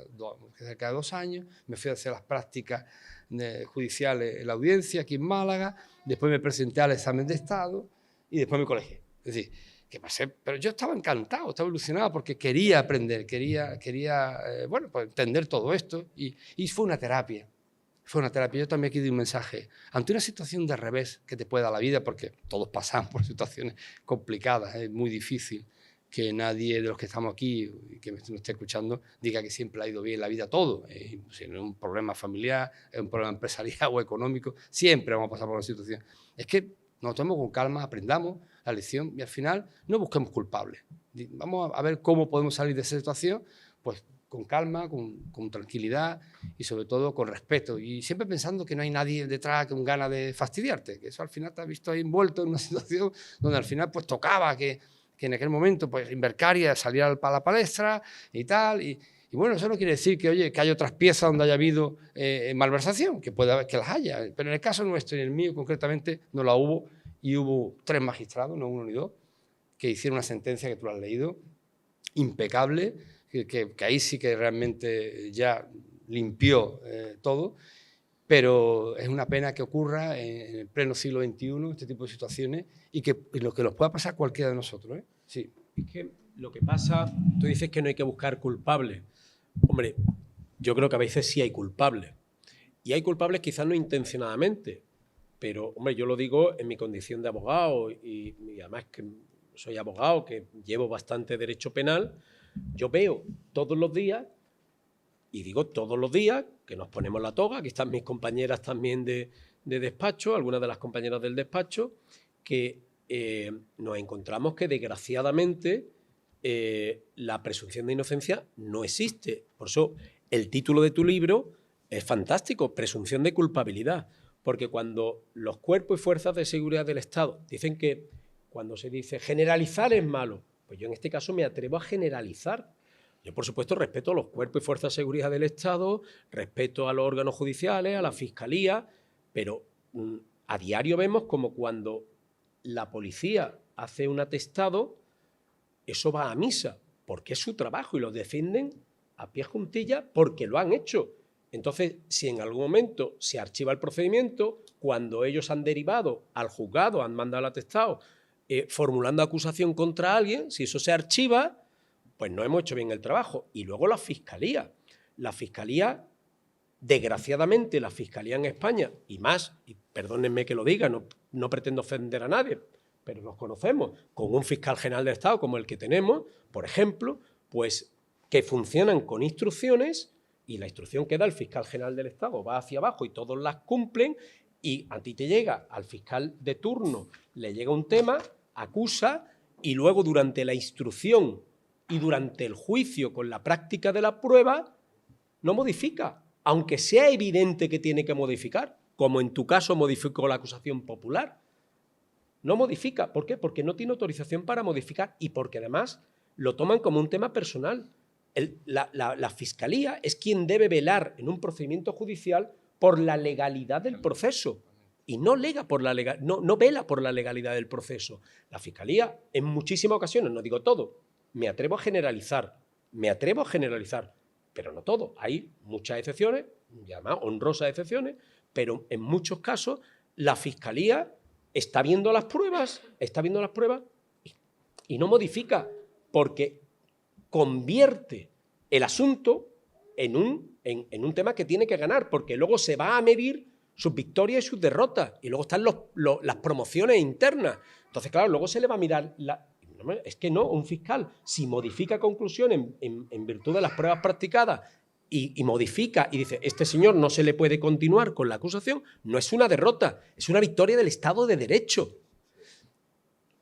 cerca de 2 años, me fui a hacer las prácticas judiciales en la audiencia aquí en Málaga, después me presenté al examen de Estado y después me colegié. Es decir, que pasé, pero yo estaba encantado, estaba ilusionado porque quería aprender, quería bueno, pues entender todo esto y fue una terapia. Fue una terapia. Yo también aquí di un mensaje. Ante una situación de revés que te puede dar la vida, porque todos pasamos por situaciones complicadas, es muy difícil que nadie de los que estamos aquí y que me esté escuchando diga que siempre ha ido bien la vida todo. Si no es un problema familiar, es un problema empresarial o económico, siempre vamos a pasar por una situación. Es que nos tomemos con calma, aprendamos la lección y al final no busquemos culpables. Vamos a ver cómo podemos salir de esa situación, pues con calma, con tranquilidad y sobre todo con respeto. Y siempre pensando que no hay nadie detrás con ganas de fastidiarte, que eso al final te has visto ahí envuelto en una situación donde al final pues tocaba que en aquel momento pues Invercaria saliera para la palestra y tal. Y bueno, eso no quiere decir que, oye, que haya otras piezas donde haya habido malversación, que puede haber, que las haya. Pero en el caso nuestro y en el mío concretamente no la hubo y hubo 3 magistrados, no 1 ni 2, que hicieron una sentencia que tú la has leído, impecable, que ahí sí que realmente ya limpió todo, pero es una pena que ocurra en el pleno siglo XXI este tipo de situaciones y lo que nos pueda pasar a cualquiera de nosotros. Sí. Es que lo que pasa, tú dices que no hay que buscar culpables. Hombre, yo creo que a veces sí hay culpables. Y hay culpables quizás no intencionadamente, pero, hombre, yo lo digo en mi condición de abogado y además que soy abogado, que llevo bastante derecho penal. Yo veo todos los días, y digo todos los días, que nos ponemos la toga, aquí están mis compañeras también de despacho, algunas de las compañeras del despacho, que nos encontramos que desgraciadamente la presunción de inocencia no existe. Por eso el título de tu libro es fantástico, presunción de culpabilidad, porque cuando los cuerpos y fuerzas de seguridad del Estado dicen que cuando se dice generalizar es malo, pues yo en este caso me atrevo a generalizar. Yo, por supuesto, respeto a los cuerpos y fuerzas de seguridad del Estado, respeto a los órganos judiciales, a la Fiscalía, pero a diario vemos como cuando la policía hace un atestado, eso va a misa, porque es su trabajo y lo defienden a pie juntillas porque lo han hecho. Entonces, si en algún momento se archiva el procedimiento, cuando ellos han derivado al juzgado, han mandado el atestado, formulando acusación contra alguien, si eso se archiva, pues no hemos hecho bien el trabajo. Y luego la Fiscalía. La Fiscalía, desgraciadamente, la Fiscalía en España, y más, y perdónenme que lo diga, no pretendo ofender a nadie, pero nos conocemos, con un fiscal general de Estado como el que tenemos, por ejemplo, pues que funcionan con instrucciones y la instrucción que da el fiscal general del Estado va hacia abajo y todos las cumplen y a ti te llega, al fiscal de turno, le llega un tema, acusa y luego durante la instrucción y durante el juicio con la práctica de la prueba no modifica, aunque sea evidente que tiene que modificar, como en tu caso modificó la acusación popular. No modifica. ¿Por qué? Porque no tiene autorización para modificar y porque además lo toman como un tema personal. La Fiscalía es quien debe velar en un procedimiento judicial por la legalidad del proceso y no vela por la legalidad del proceso. La Fiscalía, en muchísimas ocasiones, no digo todo, me atrevo a generalizar, pero no todo. Hay muchas excepciones, y además honrosas excepciones, pero en muchos casos la Fiscalía está viendo las pruebas y no modifica, porque convierte el asunto en un tema que tiene que ganar, porque luego se va a medir sus victorias y sus derrotas, y luego están las promociones internas. Entonces, claro, luego se le va a mirar es que no, un fiscal, si modifica conclusiones en virtud de las pruebas practicadas y modifica y dice, este señor no se le puede continuar con la acusación, no es una derrota, es una victoria del Estado de Derecho.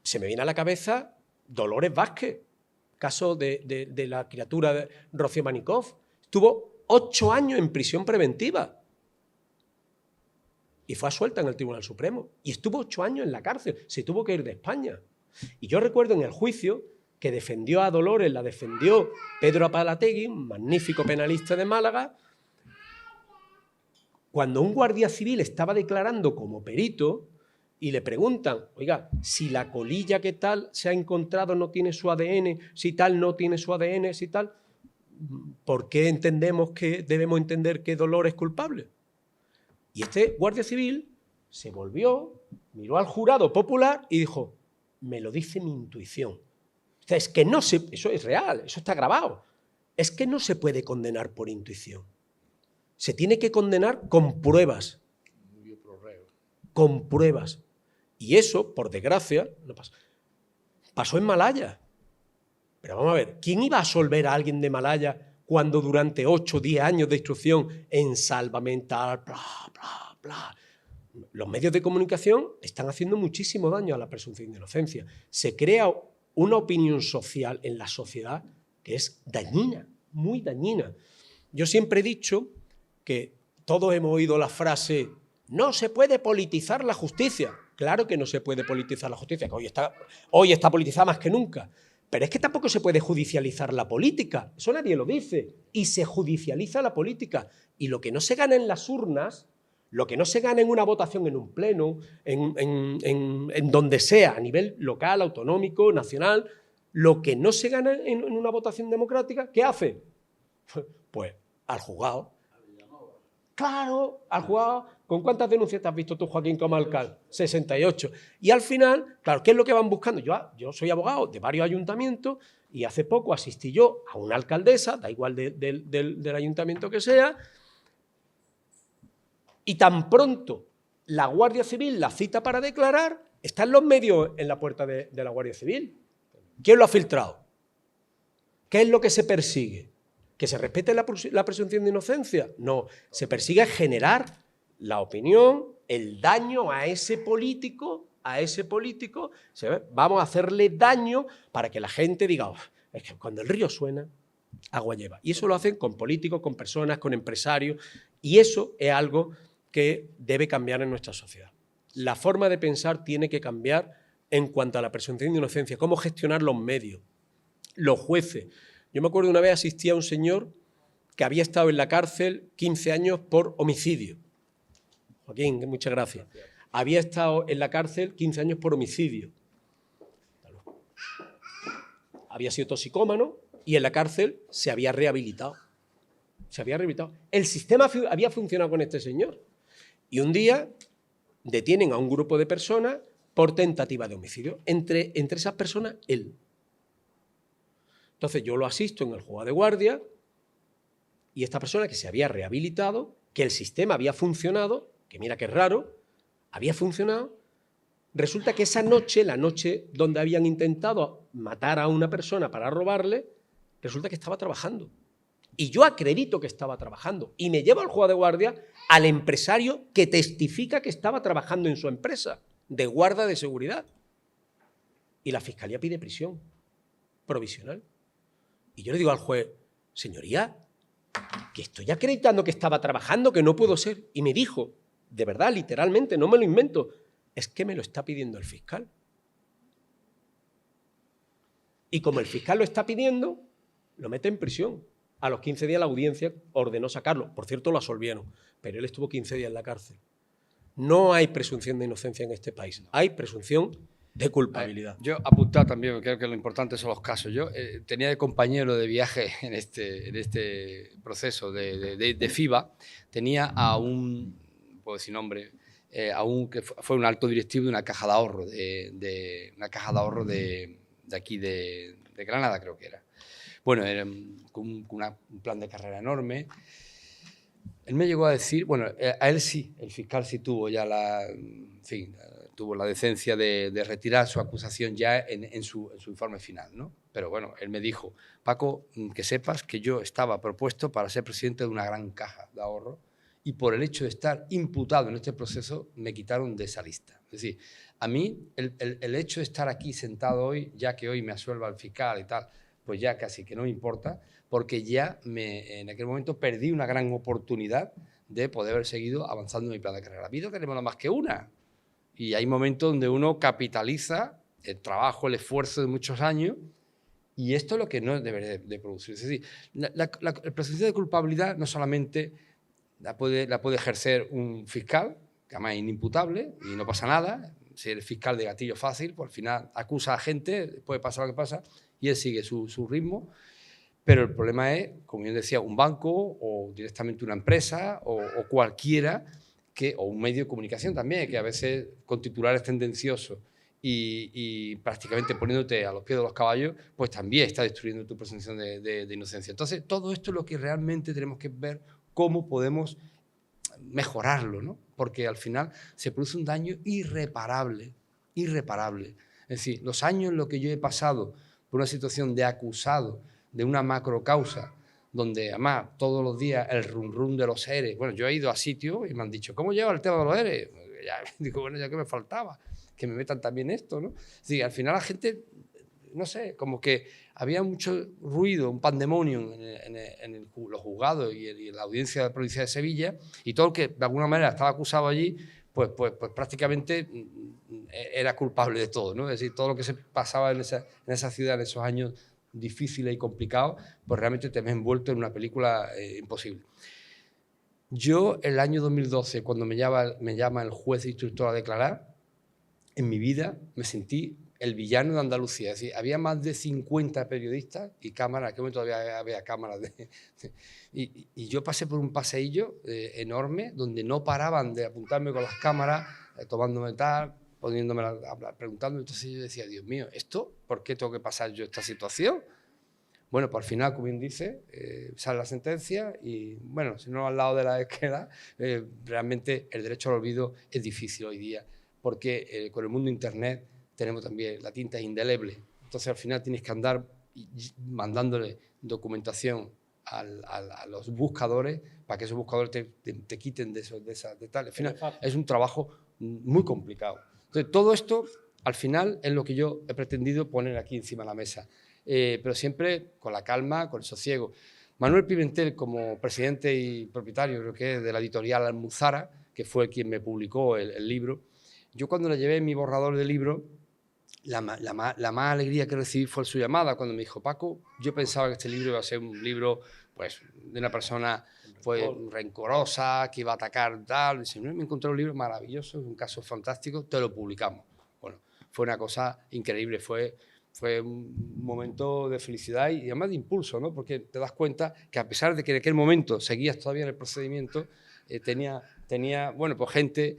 Se me viene a la cabeza Dolores Vázquez, caso de la criatura de Rocío Manikov. Estuvo 8 años en prisión preventiva y fue absuelta en el Tribunal Supremo. Y estuvo 8 años en la cárcel, se tuvo que ir de España. Y yo recuerdo en el juicio que defendió a Dolores, la defendió Pedro Apalategui, un magnífico penalista de Málaga, cuando un guardia civil estaba declarando como perito y le preguntan, oiga, si la colilla que tal se ha encontrado no tiene su ADN, si tal no tiene su ADN, si tal, ¿por qué debemos entender que Dolores es culpable? Y este guardia civil se volvió, miró al jurado popular y dijo, me lo dice mi intuición. O sea, es que no se, eso es real, eso está grabado. Es que no se puede condenar por intuición. Se tiene que condenar con pruebas. Con pruebas. Y eso, por desgracia, no pasa. Pasó en Malaya. Pero vamos a ver, ¿quién iba a absolver a alguien de Malaya cuando durante 8 o 10 años de instrucción en salvamental, bla, bla, bla? Los medios de comunicación están haciendo muchísimo daño a la presunción de inocencia. Se crea una opinión social en la sociedad que es dañina, muy dañina. Yo siempre he dicho que todos hemos oído la frase no se puede politizar la justicia. Claro que no se puede politizar la justicia, que hoy está politizada más que nunca. Pero es que tampoco se puede judicializar la política. Eso nadie lo dice. Y se judicializa la política. Y lo que no se gana en las urnas, lo que no se gana en una votación en un pleno, en donde sea, a nivel local, autonómico, nacional, lo que no se gana en una votación democrática, ¿qué hace? Pues al juzgado. Claro, al juzgado. ¿Con cuántas denuncias te has visto tú, Joaquín, como alcalde? 68. Y al final, claro, ¿qué es lo que van buscando? Yo soy abogado de varios ayuntamientos y hace poco asistí yo a una alcaldesa, da igual del ayuntamiento que sea, y tan pronto la Guardia Civil la cita para declarar, están los medios en la puerta de la Guardia Civil. ¿Quién lo ha filtrado? ¿Qué es lo que se persigue? ¿Que se respete la presunción de inocencia? No, se persigue generar la opinión, el daño a ese político, vamos a hacerle daño para que la gente diga, es que cuando el río suena, agua lleva. Y eso lo hacen con políticos, con personas, con empresarios, y eso es algo que debe cambiar en nuestra sociedad. La forma de pensar tiene que cambiar en cuanto a la presunción de inocencia, cómo gestionar los medios, los jueces. Yo me acuerdo una vez asistí a un señor que había estado en la cárcel 15 años por homicidio. Joaquín, muchas gracias. Había estado en la cárcel 15 años por homicidio. Había sido toxicómano y en la cárcel se había rehabilitado. El sistema había funcionado con este señor. Y un día detienen a un grupo de personas por tentativa de homicidio. Entre esas personas, él. Entonces yo lo asisto en el juzgado de guardia y esta persona que se había rehabilitado, que el sistema había funcionado, que mira que es raro, había funcionado, resulta que esa noche, la noche donde habían intentado matar a una persona para robarle, resulta que estaba trabajando. Y yo acredito que estaba trabajando. Y me llevo al juzgado de guardia al empresario que testifica que estaba trabajando en su empresa de guarda de seguridad. Y la fiscalía pide prisión provisional. Y yo le digo al juez, señoría, que estoy acreditando que estaba trabajando, que no puedo ser. Y me dijo, de verdad, literalmente, no me lo invento, es que me lo está pidiendo el fiscal. Y como el fiscal lo está pidiendo, lo mete en prisión. A los 15 días la audiencia ordenó sacarlo. Por cierto, lo absolvieron, pero él estuvo 15 días en la cárcel. No hay presunción de inocencia en este país. Hay presunción de culpabilidad. Yo apuntaba también, creo que lo importante son los casos. Yo tenía de compañero de viaje en este proceso de FIBA, tenía a un, no puedo decir nombre, a un que fue un alto directivo de una caja de ahorro, de aquí de Granada, creo que era. Bueno, era con un plan de carrera enorme. Él me llegó a decir, bueno, a él sí, el fiscal sí tuvo ya en fin, tuvo la decencia de retirar su acusación ya en su informe final, ¿no? Pero bueno, él me dijo, Paco, que sepas que yo estaba propuesto para ser presidente de una gran caja de ahorro y por el hecho de estar imputado en este proceso me quitaron de esa lista. Es decir, a mí el hecho de estar aquí sentado hoy, ya que hoy me asuelva el fiscal y tal, pues ya casi que no me importa, porque ya en aquel momento perdí una gran oportunidad de poder haber seguido avanzando en mi plan de carrera. La vida tenemos nada más que una. Y hay momentos donde uno capitaliza el trabajo, el esfuerzo de muchos años, y esto es lo que no debe de producirse. Es decir, la presunción de culpabilidad no solamente la puede ejercer un fiscal, que además es inimputable y no pasa nada. Si eres fiscal de gatillo fácil, pues al final acusa a gente, puede pasar lo que pasa, y él sigue su ritmo. Pero el problema es, como yo decía, un banco o directamente una empresa o cualquiera, o un medio de comunicación también, que a veces con titulares tendenciosos y prácticamente poniéndote a los pies de los caballos, pues también está destruyendo tu presunción de inocencia. Entonces, todo esto es lo que realmente tenemos que ver cómo podemos mejorarlo, ¿no? Porque al final se produce un daño irreparable, irreparable. Es decir, los años en los que yo he pasado por una situación de acusado de una macrocausa, donde además todos los días el rum de los ERE, bueno, yo he ido a sitios y me han dicho, ¿cómo lleva el tema de los ERE? Ya, digo, bueno, ya que me faltaba, que me metan también esto, ¿no? Sí, al final la gente, no sé, como que había mucho ruido, un pandemonium en los juzgados y en la audiencia de la provincia de Sevilla, y todo el que de alguna manera estaba acusado allí, pues prácticamente era culpable de todo, ¿no? Es decir, todo lo que se pasaba en esa ciudad en esos años difíciles y complicados, pues realmente te ves envuelto en una película imposible. Yo, el año 2012, cuando me llama el juez instructor a declarar, en mi vida me sentí el villano de Andalucía. Es decir, había más de 50 periodistas y cámaras, en aquel momento todavía había cámaras. Y yo pasé por un paseillo enorme donde no paraban de apuntarme con las cámaras, tomándome tal, poniéndome preguntando. Entonces yo decía, Dios mío, ¿esto por qué tengo que pasar yo esta situación? Bueno, pues al final, como bien dice, sale la sentencia y, bueno, si no al lado de la izquierda, realmente el derecho al olvido es difícil hoy día, porque con el mundo de Internet tenemos también, la tinta es indeleble. Entonces, al final tienes que andar mandándole documentación a los buscadores para que esos buscadores te quiten de tal. Al final, es un trabajo muy complicado. Entonces, todo esto, al final, es lo que yo he pretendido poner aquí encima de la mesa. Pero siempre con la calma, con el sosiego. Manuel Pimentel, como presidente y propietario, creo que es de la editorial Almuzara, que fue quien me publicó el libro, yo cuando le llevé mi borrador de libro, la más alegría que recibí fue su llamada, cuando me dijo, Paco, yo pensaba que este libro iba a ser un libro pues, de una persona pues, rencorosa, que iba a atacar tal. Dice, no, me encontré un libro maravilloso, un caso fantástico, te lo publicamos. Bueno, fue una cosa increíble, fue un momento de felicidad y además de impulso, ¿no? Porque te das cuenta que a pesar de que en aquel momento seguías todavía en el procedimiento, tenía bueno, pues gente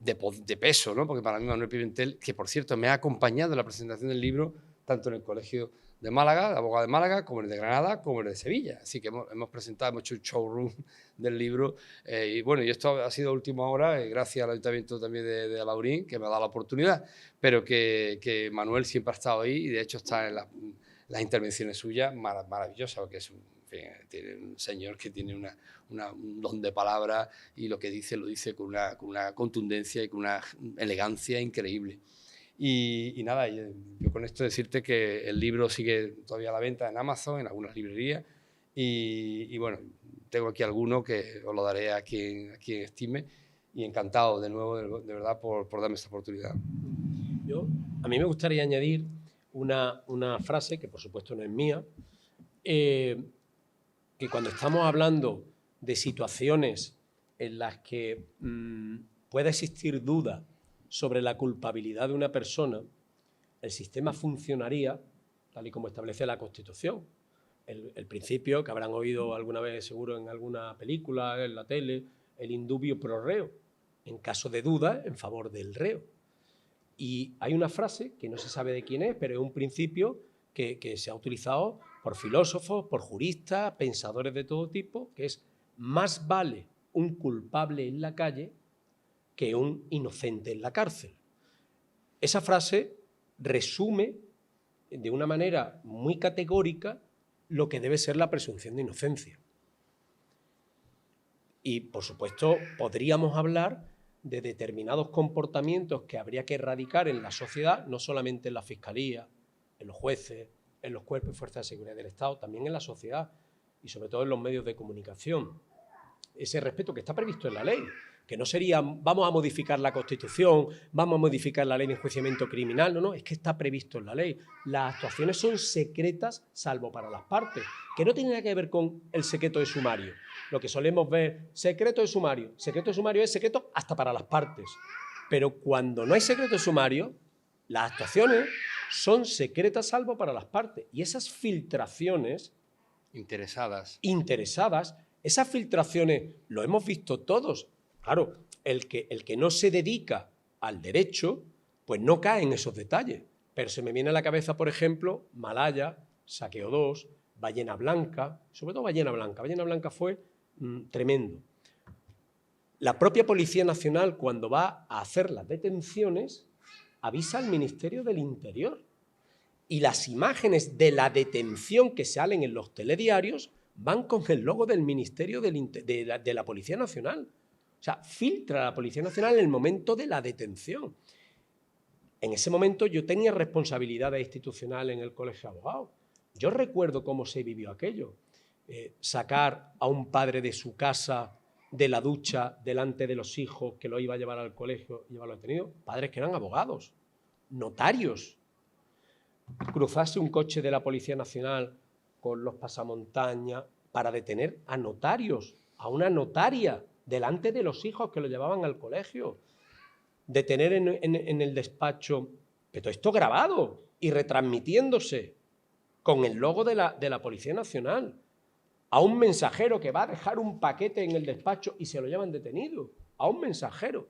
de peso, ¿no? Porque para mí Manuel Pimentel, que por cierto me ha acompañado en la presentación del libro, tanto en el Colegio de Málaga, la abogada de Málaga, como en el de Granada, como en el de Sevilla. Así que hemos presentado, hemos hecho un showroom del libro. Y bueno, y esto ha sido a última hora, gracias al Ayuntamiento también de Alhaurín, que me ha dado la oportunidad, pero que Manuel siempre ha estado ahí y de hecho está en las intervenciones suyas maravillosas, porque es tiene un señor que tiene un don de palabra y lo que dice lo dice con una contundencia y con una elegancia increíble. Y nada, yo con esto decirte que el libro sigue todavía a la venta en Amazon, en algunas librerías, y bueno, tengo aquí alguno que os lo daré a quien estime, y encantado de nuevo, de verdad, por darme esta oportunidad. A mí me gustaría añadir una frase, que por supuesto no es mía, que cuando estamos hablando de situaciones en las que puede existir duda sobre la culpabilidad de una persona, el sistema funcionaría tal y como establece la Constitución. El principio, que habrán oído alguna vez seguro en alguna película, en la tele, el indubio pro reo, en caso de duda, en favor del reo. Y hay una frase que no se sabe de quién es, pero es un principio que se ha utilizado por filósofos, por juristas, pensadores de todo tipo, que es: más vale un culpable en la calle que un inocente en la cárcel. Esa frase resume de una manera muy categórica lo que debe ser la presunción de inocencia. Y, por supuesto, podríamos hablar de determinados comportamientos que habría que erradicar en la sociedad, no solamente en la Fiscalía, en los jueces, en los cuerpos y fuerzas de seguridad del Estado, también en la sociedad y sobre todo en los medios de comunicación. Ese respeto que está previsto en la ley, que no sería vamos a modificar la Constitución, vamos a modificar la ley de enjuiciamiento criminal, no, es que está previsto en la ley. Las actuaciones son secretas salvo para las partes, que no tiene nada que ver con el secreto de sumario. Lo que solemos ver, secreto de sumario es secreto hasta para las partes. Pero cuando no hay secreto de sumario, las actuaciones son secretas salvo para las partes. Y esas filtraciones interesadas, esas filtraciones lo hemos visto todos. Claro, el que no se dedica al derecho, pues no cae en esos detalles. Pero se me viene a la cabeza, por ejemplo, Malaya, Saqueo 2, Ballena Blanca, sobre todo Ballena Blanca. Ballena Blanca fue tremendo. La propia Policía Nacional, cuando va a hacer las detenciones, avisa al Ministerio del Interior. Y las imágenes de la detención que salen en los telediarios van con el logo del Ministerio de la Policía Nacional. O sea, filtra a la Policía Nacional en el momento de la detención. En ese momento yo tenía responsabilidad institucional en el Colegio de Abogados. Yo recuerdo cómo se vivió aquello. Sacar a un padre de su casa, de la ducha, delante de los hijos que lo iba a llevar al colegio y llevarlo detenido. Padres que eran abogados, notarios. Cruzarse un coche de la Policía Nacional con los pasamontañas para detener a notarios, a una notaria, delante de los hijos que lo llevaban al colegio. Detener en el despacho, pero todo esto grabado y retransmitiéndose con el logo de la Policía Nacional, a un mensajero que va a dejar un paquete en el despacho y se lo llevan detenido, a un mensajero.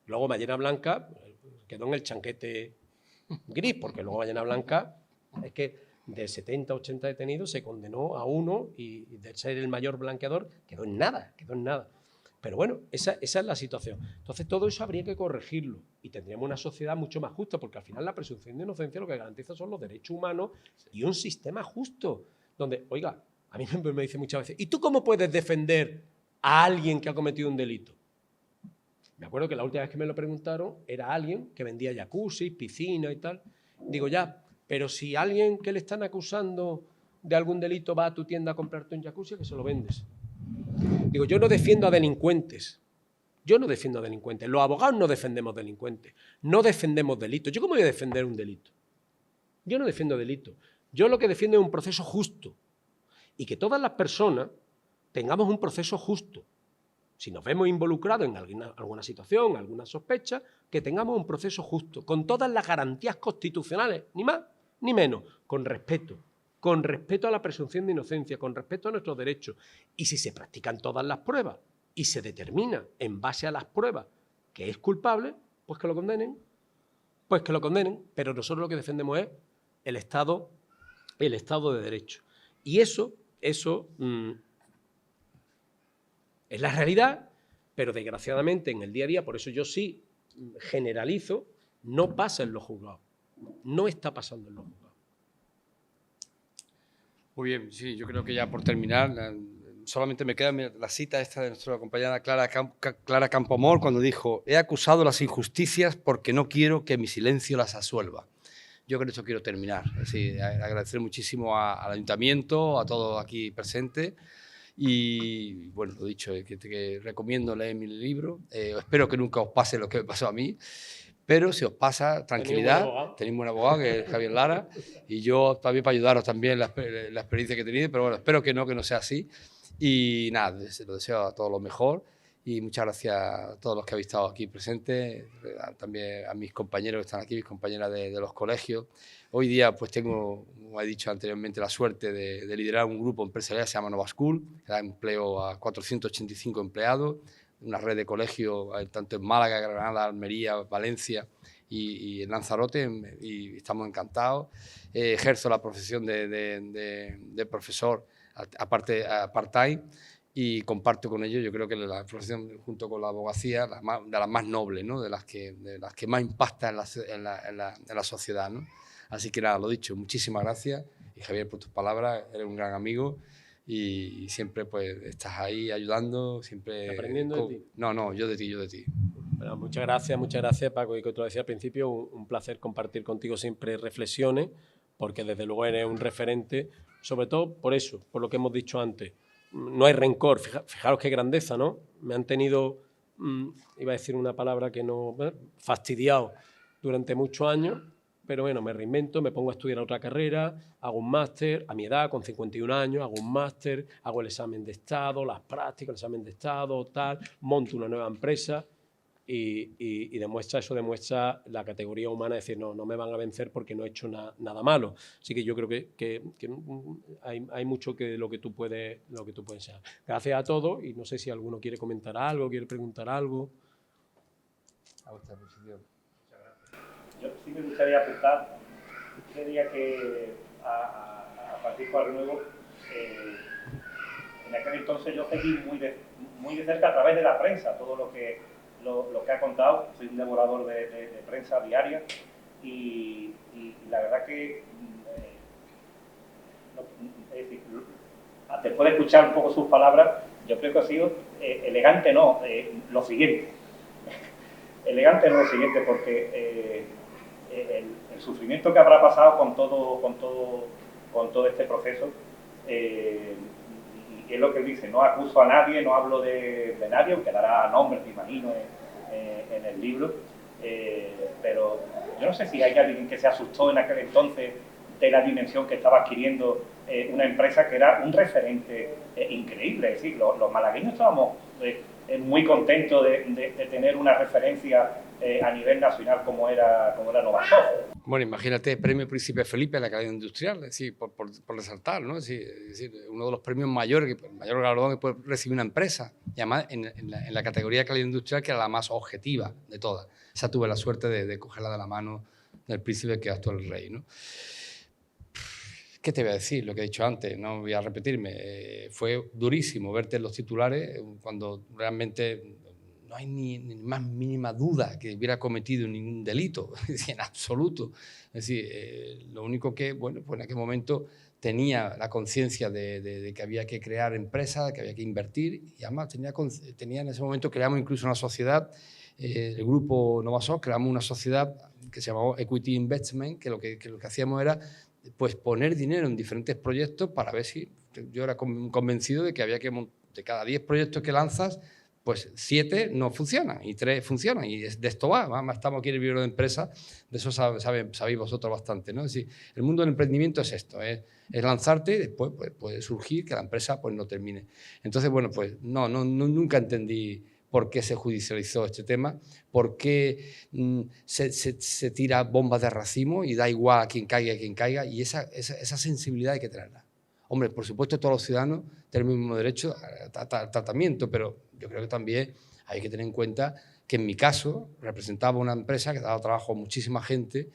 Luego Ballena Blanca quedó en el chanquete gris, porque luego Ballena Blanca es que de 70, 80 detenidos se condenó a uno y de ser el mayor blanqueador quedó en nada. Pero bueno, esa es la situación. Entonces todo eso habría que corregirlo y tendríamos una sociedad mucho más justa, porque al final la presunción de inocencia lo que garantiza son los derechos humanos y un sistema justo, donde, oiga, a mí me dice muchas veces, ¿y tú cómo puedes defender a alguien que ha cometido un delito? Me acuerdo que la última vez que me lo preguntaron era alguien que vendía jacuzzi, piscina y tal. Digo, ya, pero si alguien que le están acusando de algún delito va a tu tienda a comprarte un jacuzzi, que se lo vendes. Digo, yo no defiendo a delincuentes. Los abogados no defendemos delincuentes. No defendemos delitos. ¿Yo cómo voy a defender un delito? Yo no defiendo delitos. Yo lo que defiendo es un proceso justo. Y que todas las personas tengamos un proceso justo. Si nos vemos involucrados en alguna situación, alguna sospecha, que tengamos un proceso justo, con todas las garantías constitucionales, ni más ni menos, con respeto a la presunción de inocencia, con respeto a nuestros derechos. Y si se practican todas las pruebas y se determina en base a las pruebas que es culpable, pues que lo condenen. Pero nosotros lo que defendemos es el Estado de Derecho. Y eso es la realidad, pero desgraciadamente en el día a día, por eso yo sí generalizo, no pasa en los juzgados. No está pasando en los juzgados. Muy bien, sí, yo creo que ya por terminar, solamente me queda la cita esta de nuestra compañera Clara Campoamor cuando dijo: he acusado las injusticias porque no quiero que mi silencio las asuelva. Yo con esto quiero terminar. Es decir, agradecer muchísimo al Ayuntamiento, a todos aquí presentes. Y bueno, lo dicho, que recomiendo leer mi libro. Espero que nunca os pase lo que me pasó a mí. Pero si os pasa, tranquilidad, tenéis un abogado que es Javier Lara, y yo también para ayudaros también la experiencia que he tenido, pero bueno, espero que no sea así. Y nada, lo deseo a todos lo mejor y muchas gracias a todos los que habéis estado aquí presentes, también a mis compañeros que están aquí, mis compañeras de los colegios. Hoy día pues tengo, como he dicho anteriormente, la suerte de liderar un grupo empresarial que se llama Nova School, que da empleo a 485 empleados, una red de colegios tanto en Málaga, Granada, Almería, Valencia y en Lanzarote, y estamos encantados. Ejerzo la profesión de profesor aparte part-time y comparto con ellos. Yo creo que la profesión, junto con la abogacía, de las más nobles, ¿no? de las que más impacta en la sociedad, ¿no? Así que nada, lo dicho, muchísimas gracias, y Javier, por tus palabras, eres un gran amigo y siempre pues estás ahí ayudando, siempre... ¿Aprendiendo de ti? No, yo de ti. Bueno, muchas gracias, Paco, y que te lo decía al principio, un placer compartir contigo siempre reflexiones, porque desde luego eres un referente, sobre todo por eso, por lo que hemos dicho antes. No hay rencor, fijaros qué grandeza, ¿no? Me han tenido, iba a decir una palabra que no, fastidiado durante muchos años, pero bueno, me reinvento, me pongo a estudiar otra carrera, hago un máster, a mi edad, con 51 años, hago un máster, hago el examen de Estado, las prácticas, el examen de Estado, tal, monto una nueva empresa y demuestra la categoría humana, es decir, no me van a vencer porque no he hecho nada malo. Así que yo creo que hay mucho de lo que tú puedes enseñar. Gracias a todos, y no sé si alguno quiere comentar algo, quiere preguntar algo. A vuestra posición. Yo sí me gustaría apuntar, quería que a Francisco Arrenuevo, en aquel entonces yo seguí muy de cerca a través de la prensa, todo lo que ha contado. Soy un devorador de prensa diaria y la verdad que, es decir, después de escuchar un poco sus palabras, yo creo que ha sido elegante, lo siguiente. Elegante no lo siguiente, porque el sufrimiento que habrá pasado con todo este proceso, y es lo que dice, no acuso a nadie, no hablo de nadie, aunque dará nombres, me imagino, en el libro, pero yo no sé si hay alguien que se asustó en aquel entonces de la dimensión que estaba adquiriendo una empresa que era un referente increíble. Es decir, los malagueños estábamos muy contentos de tener una referencia a nivel nacional como era Novasoft. Bueno, imagínate, Premio Príncipe Felipe de la cadena industrial, es decir, por resaltar, ¿no? Es decir, uno de los premios mayores, el mayor galardón que puede recibir una empresa, y además en la categoría de calidad industrial, que era la más objetiva de todas. Esa tuve la suerte de cogerla de la mano del príncipe, que es actual rey, ¿no? ¿Qué te voy a decir? Lo que he dicho antes, no voy a repetirme. Fue durísimo verte en los titulares cuando realmente no hay ni más mínima duda que hubiera cometido ningún delito, en absoluto. Es decir, lo único que, bueno, pues en aquel momento tenía la conciencia de que había que crear empresas, que había que invertir, y además tenía en ese momento, creamos incluso una sociedad, el grupo Novasoft, creamos una sociedad que se llamaba Equity Investment, que lo que hacíamos era pues poner dinero en diferentes proyectos para ver si... Yo era convencido de que había que, de cada 10 proyectos que lanzas, pues 7 no funcionan y 3 funcionan, y de esto va. Además, estamos aquí en el libro de empresa, de eso sabéis vosotros bastante, ¿no? Es decir, el mundo del emprendimiento es esto, es lanzarte y después pues, puede surgir que la empresa pues no termine. Entonces, bueno, pues nunca entendí por qué se judicializó este tema, por qué se tira bombas de racimo y da igual a quien caiga, y esa sensibilidad hay que tenerla. Hombre, por supuesto todos los ciudadanos tenemos el mismo derecho al tratamiento, pero yo creo que también hay que tener en cuenta que en mi caso representaba una empresa que daba trabajo a muchísima gente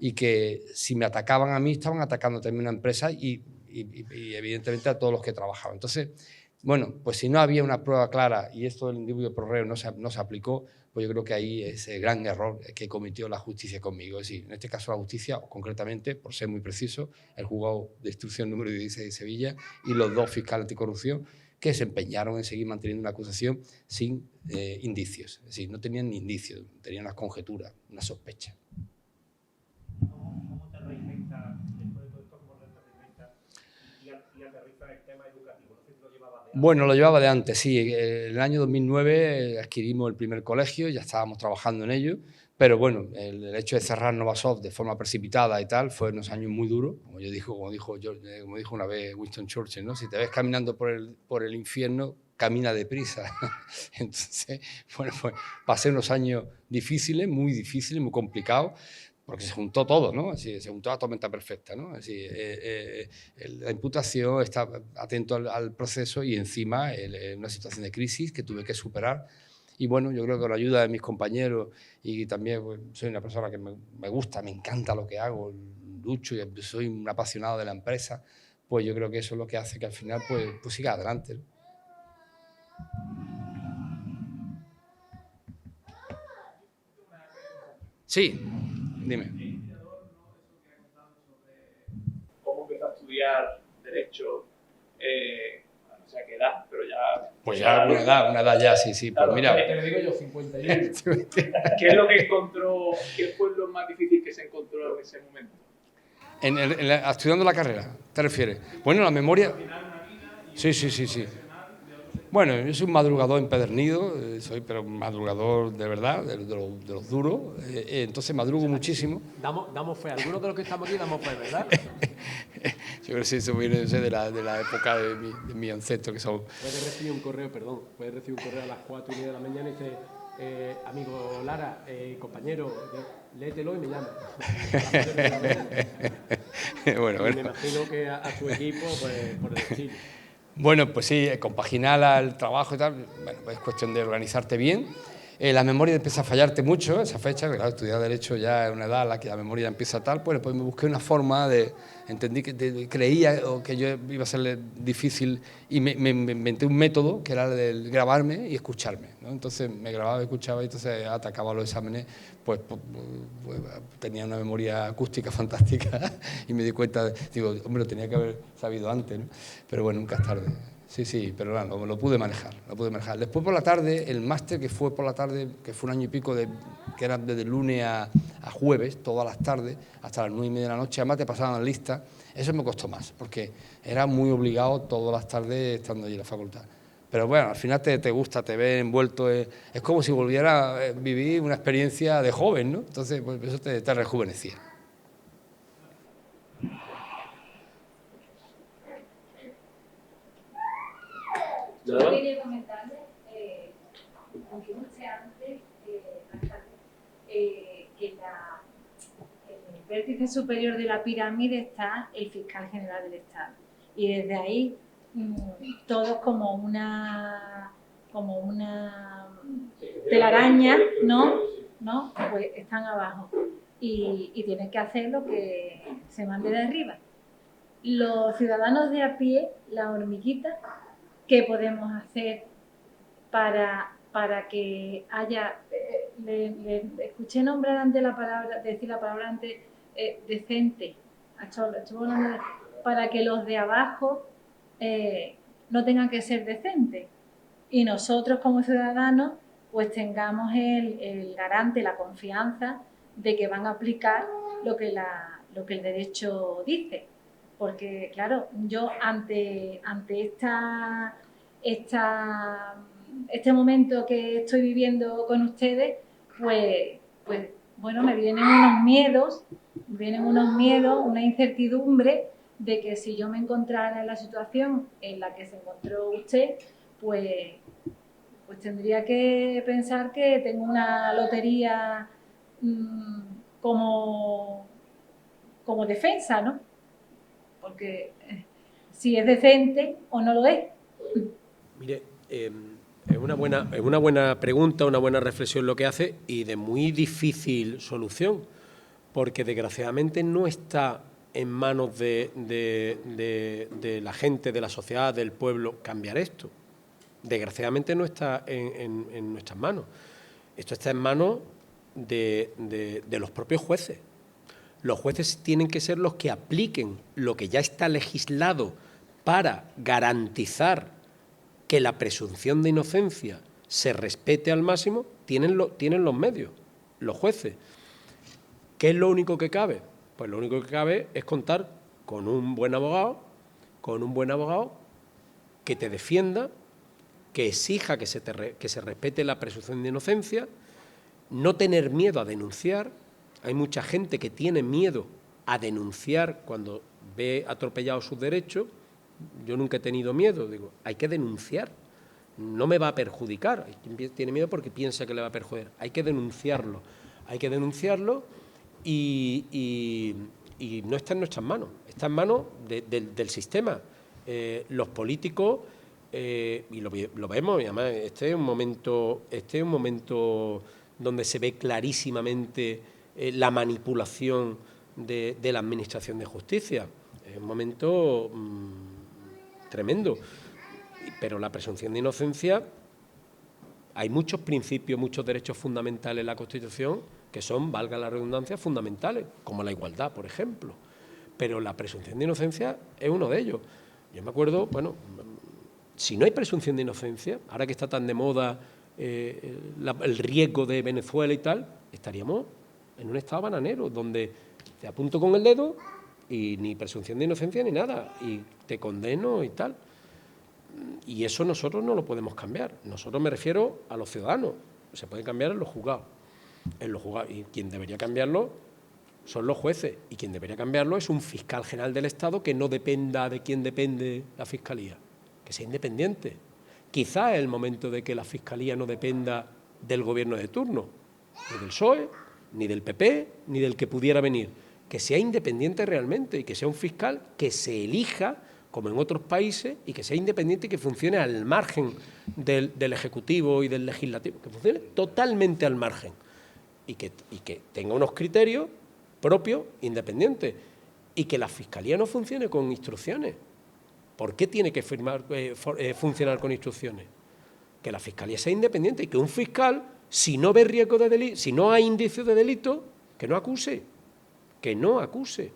y que si me atacaban a mí estaban atacando también a una empresa y evidentemente a todos los que trabajaban. Entonces, bueno, pues si no había una prueba clara y esto del indivio pro reo no se aplicó, pues yo creo que ahí es el gran error que cometió la justicia conmigo. Es decir, en este caso la justicia, o concretamente, por ser muy preciso, el juzgado de instrucción número 16 de Sevilla y los 2 fiscales anticorrupción, que se empeñaron en seguir manteniendo una acusación sin indicios. Es decir, no tenían ni indicios, tenían unas conjeturas, una sospecha. ¿Cómo te reinventas después de todo esto? ¿Cómo te reinventas y aterrizas el tema educativo? No sé si lo llevabas de antes. Bueno, lo llevaba de antes, sí. En el año 2009 adquirimos el primer colegio, ya estábamos trabajando en ello, pero bueno, el hecho de cerrar Novasoft de forma precipitada y tal fue unos años muy duros, como dijo una vez Winston Churchill, ¿no? Si te ves caminando por el infierno, camina deprisa. Entonces, bueno, pues pasé unos años difíciles, muy complicados, porque se juntó todo, ¿no? Así, se juntó la tormenta perfecta, ¿no? Así, la imputación, está atento al proceso y encima una situación de crisis que tuve que superar. Y bueno, yo creo que con la ayuda de mis compañeros y también pues, soy una persona que me gusta, me encanta lo que hago, lucho y soy un apasionado de la empresa, pues yo creo que eso es lo que hace que al final pues siga adelante, ¿no? Sí, dime. ¿Cómo empezó a estudiar Derecho? No sé a qué edad, pero ya... Pues ya una edad ya, sí. Pues Claro, mira. Te lo digo yo, 51. ¿Qué es lo que encontró? ¿Qué fue lo más difícil que se encontró en ese momento? Estudiando la carrera, ¿te refieres? Bueno, la memoria... Sí. Bueno, yo soy un madrugador empedernido, pero un madrugador de verdad, de los duros, entonces madrugo muchísimo. Damos fe, algunos de los que estamos aquí damos fe, ¿verdad? Yo creo que eso viene de la época de mi ancestro, que son... Puedes recibir un correo a las 4:30 de la mañana y dice, amigo Lara, compañero, léetelo y me llama. Bueno. Me imagino que a su equipo, pues por el estilo. Bueno, pues sí, compaginar el trabajo y tal, bueno, pues es cuestión de organizarte bien. La memoria empieza a fallarte mucho, esa fecha, claro, estudiar Derecho ya es una edad en la que la memoria empieza tal, pues me busqué una forma entendí que creía o que yo iba a ser difícil y me inventé un método que era el de grabarme y escucharme, ¿no? Entonces me grababa y escuchaba y entonces atacaba los exámenes, pues tenía una memoria acústica fantástica y me di cuenta, digo, hombre, lo tenía que haber sabido antes, ¿no? Pero bueno, nunca es tarde. Sí, pero bueno, lo pude manejar. Después por la tarde, el máster que fue por la tarde, que fue un año y pico, que era desde lunes a jueves, todas las tardes, hasta las 9:30 de la noche, además te pasaban listas, eso me costó más, porque era muy obligado todas las tardes estando allí en la facultad. Pero bueno, al final te gusta, te ves envuelto, es como si volviera a vivir una experiencia de joven, ¿no? Entonces, pues eso te rejuvenecía. Yo quería comentarle, aunque no sé antes, que en el vértice superior de la pirámide está el fiscal general del Estado. Y desde ahí, todos como una telaraña, ¿no? Pues están abajo. Y tienen que hacer lo que se mande de arriba. Los ciudadanos de a pie, la hormiguita, ¿qué podemos hacer para que haya... le escuché nombrar antes decir la palabra antes, decente, para que los de abajo no tengan que ser decentes y nosotros como ciudadanos pues tengamos el garante, la confianza de que van a aplicar lo que el derecho dice. Porque, claro, yo ante este momento que estoy viviendo con ustedes, pues bueno, me vienen unos miedos, una incertidumbre de que si yo me encontrara en la situación en la que se encontró usted, pues tendría que pensar que tengo una lotería como defensa, ¿no? Porque si es decente o no lo es. Mire, es una buena pregunta, una buena reflexión lo que hace y de muy difícil solución, porque desgraciadamente no está en manos de la gente, de la sociedad, del pueblo, cambiar esto. Desgraciadamente no está en nuestras manos. Esto está en manos de los propios jueces. Los jueces tienen que ser los que apliquen lo que ya está legislado para garantizar que la presunción de inocencia se respete al máximo. Tienen los medios, los jueces. ¿Qué es lo único que cabe? Pues lo único que cabe es contar con un buen abogado que te defienda, que exija que se respete la presunción de inocencia, no tener miedo a denunciar. Hay mucha gente que tiene miedo a denunciar cuando ve atropellados sus derechos. Yo nunca he tenido miedo, digo, hay que denunciar, no me va a perjudicar. Hay quien tiene miedo porque piensa que le va a perjudicar. Hay que denunciarlo y no está en nuestras manos, está en manos del sistema. Los políticos, y lo vemos, y además este es un momento donde se ve clarísimamente la manipulación de la Administración de Justicia. Es un momento tremendo. Pero la presunción de inocencia, hay muchos principios, muchos derechos fundamentales en la Constitución que son, valga la redundancia, fundamentales, como la igualdad, por ejemplo. Pero la presunción de inocencia es uno de ellos. Yo me acuerdo, bueno, si no hay presunción de inocencia, ahora que está tan de moda el riesgo de Venezuela y tal, estaríamos en un estado bananero, donde te apunto con el dedo y ni presunción de inocencia ni nada, y te condeno y tal. Y eso nosotros no lo podemos cambiar. Nosotros me refiero a los ciudadanos. Se puede cambiar en los juzgados. Y quien debería cambiarlo son los jueces. Y quien debería cambiarlo es un fiscal general del Estado que no dependa de quién depende la Fiscalía, que sea independiente. Quizá es el momento de que la Fiscalía no dependa del gobierno de turno, ni del PSOE, ni del PP, ni del que pudiera venir. Que sea independiente realmente y que sea un fiscal que se elija, como en otros países, y que sea independiente y que funcione al margen del Ejecutivo y del Legislativo, que funcione totalmente al margen y que tenga unos criterios propios, independientes, y que la Fiscalía no funcione con instrucciones. ¿Por qué tiene que funcionar con instrucciones? Que la Fiscalía sea independiente y que un fiscal, si no ve riesgo de delito, si no hay indicios de delito, que no acuse, que no acuse.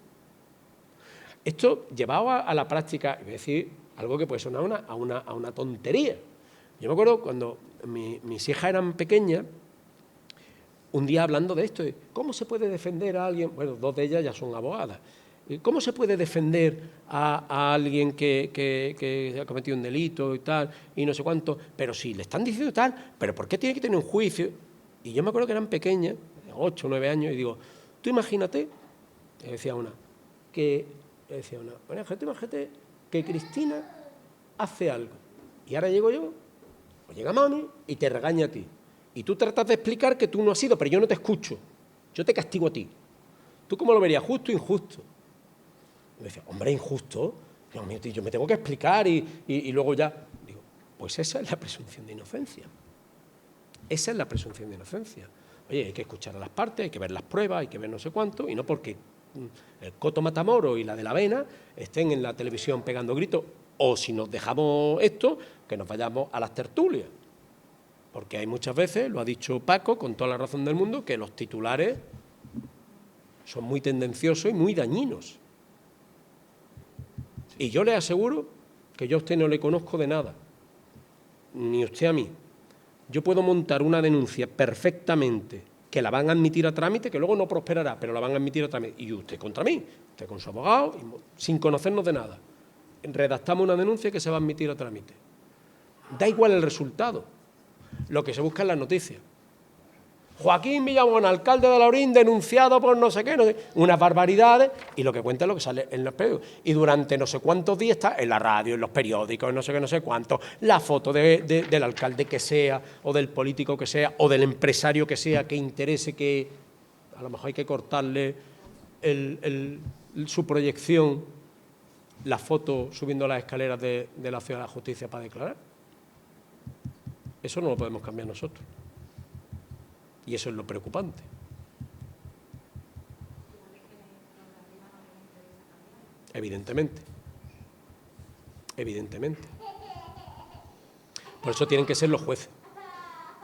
Esto llevado a la práctica, voy a decir algo que puede sonar a una tontería. Yo me acuerdo cuando mis hijas eran pequeñas, un día hablando de esto, de cómo se puede defender a alguien, bueno, dos de ellas ya son abogadas, ¿cómo se puede defender a alguien que ha cometido un delito y tal, y no sé cuánto? Pero si le están diciendo tal, ¿pero por qué tiene que tener un juicio? Y yo me acuerdo que eran pequeñas, 8 o 9 años, y digo, tú imagínate, decía una, bueno, imagínate que Cristina hace algo, y ahora llego yo, o llega mami, y te regaña a ti. Y tú tratas de explicar que tú no has sido, pero yo no te escucho. Yo te castigo a ti. ¿Tú cómo lo verías? ¿Justo o injusto? Y me decía, hombre, injusto. Dios mío, tío, yo me tengo que explicar y luego ya. Digo, pues esa es la presunción de inocencia. Esa es la presunción de inocencia. Oye, hay que escuchar a las partes, hay que ver las pruebas, hay que ver no sé cuánto, y no porque el Coto Matamoros y la de la Avena estén en la televisión pegando gritos, o si nos dejamos esto, que nos vayamos a las tertulias. Porque hay muchas veces, lo ha dicho Paco, con toda la razón del mundo, que los titulares son muy tendenciosos y muy dañinos. Y yo le aseguro que yo a usted no le conozco de nada, ni usted a mí. Yo puedo montar una denuncia perfectamente, que la van a admitir a trámite, que luego no prosperará, pero la van a admitir a trámite. Y usted contra mí, usted con su abogado, sin conocernos de nada. Redactamos una denuncia que se va a admitir a trámite. Da igual el resultado. Lo que se busca en las noticias. Joaquín Villamón, alcalde de Laurín, denunciado por no sé qué, unas barbaridades, y lo que cuenta es lo que sale en los periódicos. Y durante no sé cuántos días está en la radio, en los periódicos, en no sé qué, no sé cuánto, la foto del alcalde que sea, o del político que sea, o del empresario que sea, que interese que a lo mejor hay que cortarle su proyección, la foto subiendo las escaleras de la Ciudad de la Justicia para declarar. Eso no lo podemos cambiar nosotros. Y eso es lo preocupante. Evidentemente. Evidentemente. Por eso tienen que ser los jueces.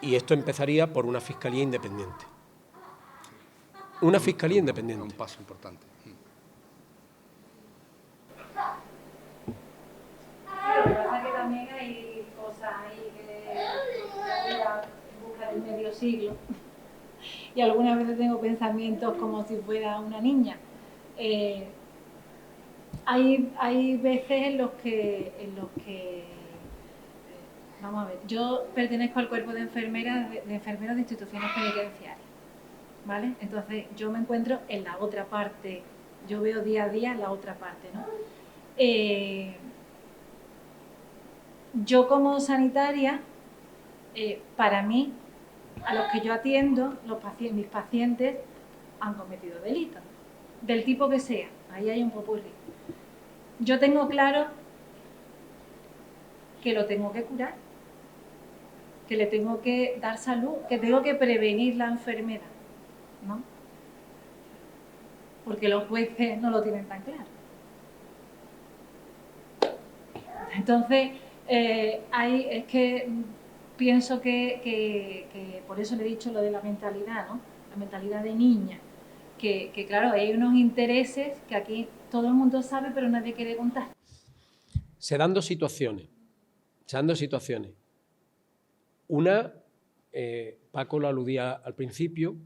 Y esto empezaría por una fiscalía independiente. Una fiscalía independiente. Un paso importante. Lo que pasa es que también hay cosas ahí que buscar el medio siglo. Y algunas veces tengo pensamientos como si fuera una niña. Hay veces en los que vamos a ver, yo pertenezco al cuerpo de enfermeros de instituciones penitenciarias, ¿vale? Entonces yo me encuentro en la otra parte, yo veo día a día la otra parte, ¿no? Yo como sanitaria, para mí, a los que yo atiendo, mis pacientes han cometido delitos, del tipo que sea, ahí hay un popurrí. Yo tengo claro que lo tengo que curar, que le tengo que dar salud, que tengo que prevenir la enfermedad, ¿no? Porque los jueces no lo tienen tan claro. Entonces, Es que pienso que por eso le he dicho lo de la mentalidad, ¿no? La mentalidad de niña. Que claro, hay unos intereses que aquí todo el mundo sabe, pero nadie quiere contar. Se dan dos situaciones. Una, Paco lo aludía al principio,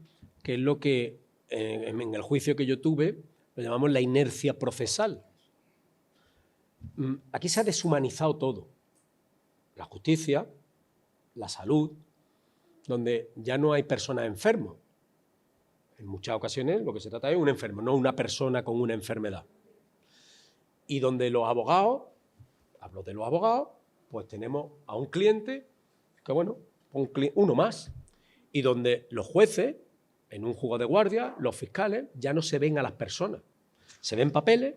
que es lo que en el juicio que yo tuve lo llamamos la inercia procesal. Aquí se ha deshumanizado todo. La justicia, la salud, donde ya no hay personas enfermos. En muchas ocasiones lo que se trata es de un enfermo, no una persona con una enfermedad. Y donde los abogados, hablo de los abogados, pues tenemos a un cliente que, bueno, uno más. Y donde los jueces, en un juzgado de guardia, los fiscales, ya no se ven a las personas. Se ven papeles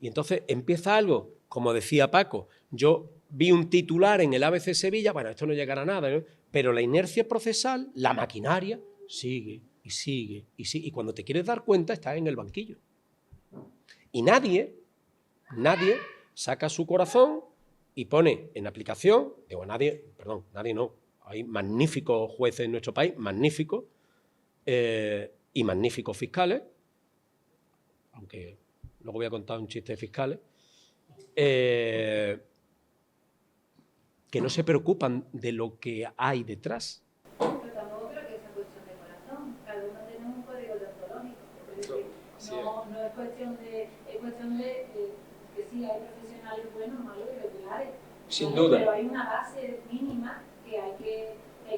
y entonces empieza algo, como decía Paco, yo vi un titular en el ABC Sevilla, bueno, esto no llegará a nada, ¿no? Pero la inercia procesal, la maquinaria, sigue y sigue y sigue. Y cuando te quieres dar cuenta, estás en el banquillo. Y nadie saca su corazón y pone en aplicación, nadie no, hay magníficos jueces en nuestro país, magníficos, y magníficos fiscales, aunque luego voy a contar un chiste de fiscales, que no se preocupan de lo que hay detrás. Pero tampoco creo que sea cuestión de corazón. Cada uno tiene un código deontológico. No es cuestión de que sí hay profesionales buenos, malos y regulares. Sin duda. Pero hay una base mínima que hay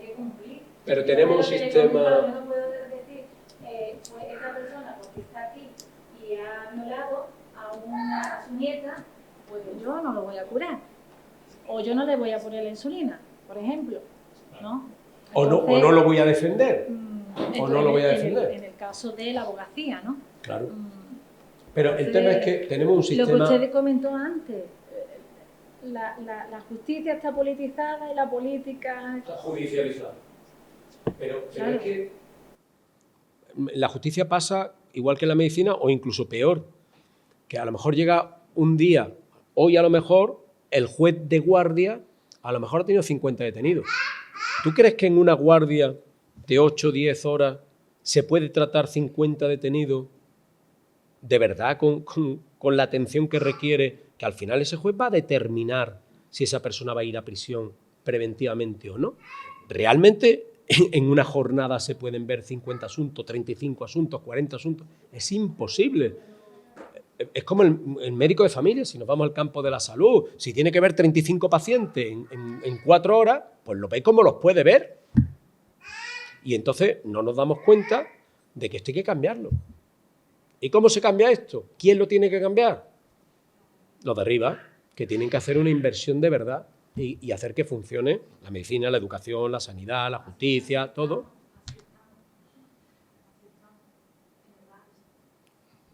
que cumplir. Pero tenemos un sistema... Yo no puedo decir, pues esta persona porque está aquí y ha violado a su nieta, pues yo no lo voy a curar. O yo no le voy a poner la insulina, por ejemplo, ¿no? Entonces, o no lo voy a defender. O no lo voy a defender. En el caso de la abogacía, ¿no? Claro. Pero el tema es que tenemos un sistema... Lo que usted comentó antes, la justicia está politizada y la política... Está judicializada. Pero Claro. es que la justicia pasa igual que en la medicina o incluso peor, que a lo mejor llega un día, hoy a lo mejor el juez de guardia a lo mejor ha tenido 50 detenidos. ¿Tú crees que en una guardia de 8 o 10 horas se puede tratar 50 detenidos de verdad con la atención que requiere? Que al final ese juez va a determinar si esa persona va a ir a prisión preventivamente o no. Realmente en una jornada se pueden ver 50 asuntos, 35 asuntos, 40 asuntos. Es imposible. Es como el médico de familia, si nos vamos al campo de la salud, si tiene que ver 35 pacientes en 4 horas, pues lo ve como los puede ver. Y entonces no nos damos cuenta de que esto hay que cambiarlo. ¿Y cómo se cambia esto? ¿Quién lo tiene que cambiar? Los de arriba, que tienen que hacer una inversión de verdad y hacer que funcione la medicina, la educación, la sanidad, la justicia, todo.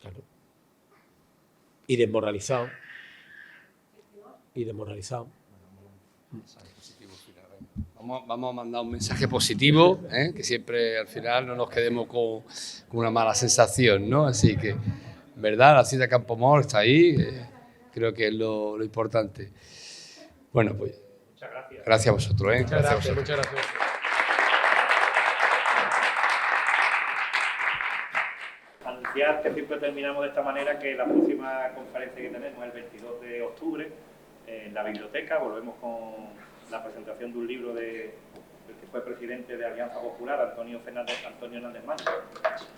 Claro. Y desmoralizado. Vamos a mandar un mensaje positivo, que siempre al final no nos quedemos con una mala sensación, ¿no? Así que, ¿verdad? La cita Campoamor está ahí, creo que es lo importante. Bueno, pues Muchas gracias. Gracias a vosotros, Muchas gracias. Anunciar que siempre terminamos de esta manera, que la próxima conferencia que tenemos es el 22 de octubre en la biblioteca. Volvemos con la presentación de un libro del que fue presidente de Alianza Popular, Antonio Hernández Manso,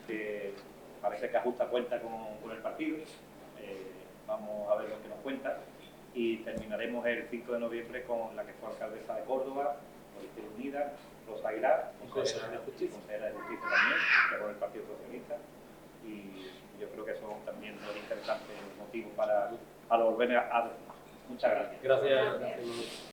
que parece que ajusta cuenta con el partido. Vamos a ver lo que nos cuenta. Y terminaremos el 5 de noviembre con la que fue alcaldesa de Córdoba, por Izquierda Unida, Rosa Aguilar, consejera de Justicia también, que por el Partido Socialista. Y yo creo que son también dos interesantes motivos para volver a... Muchas gracias. Gracias.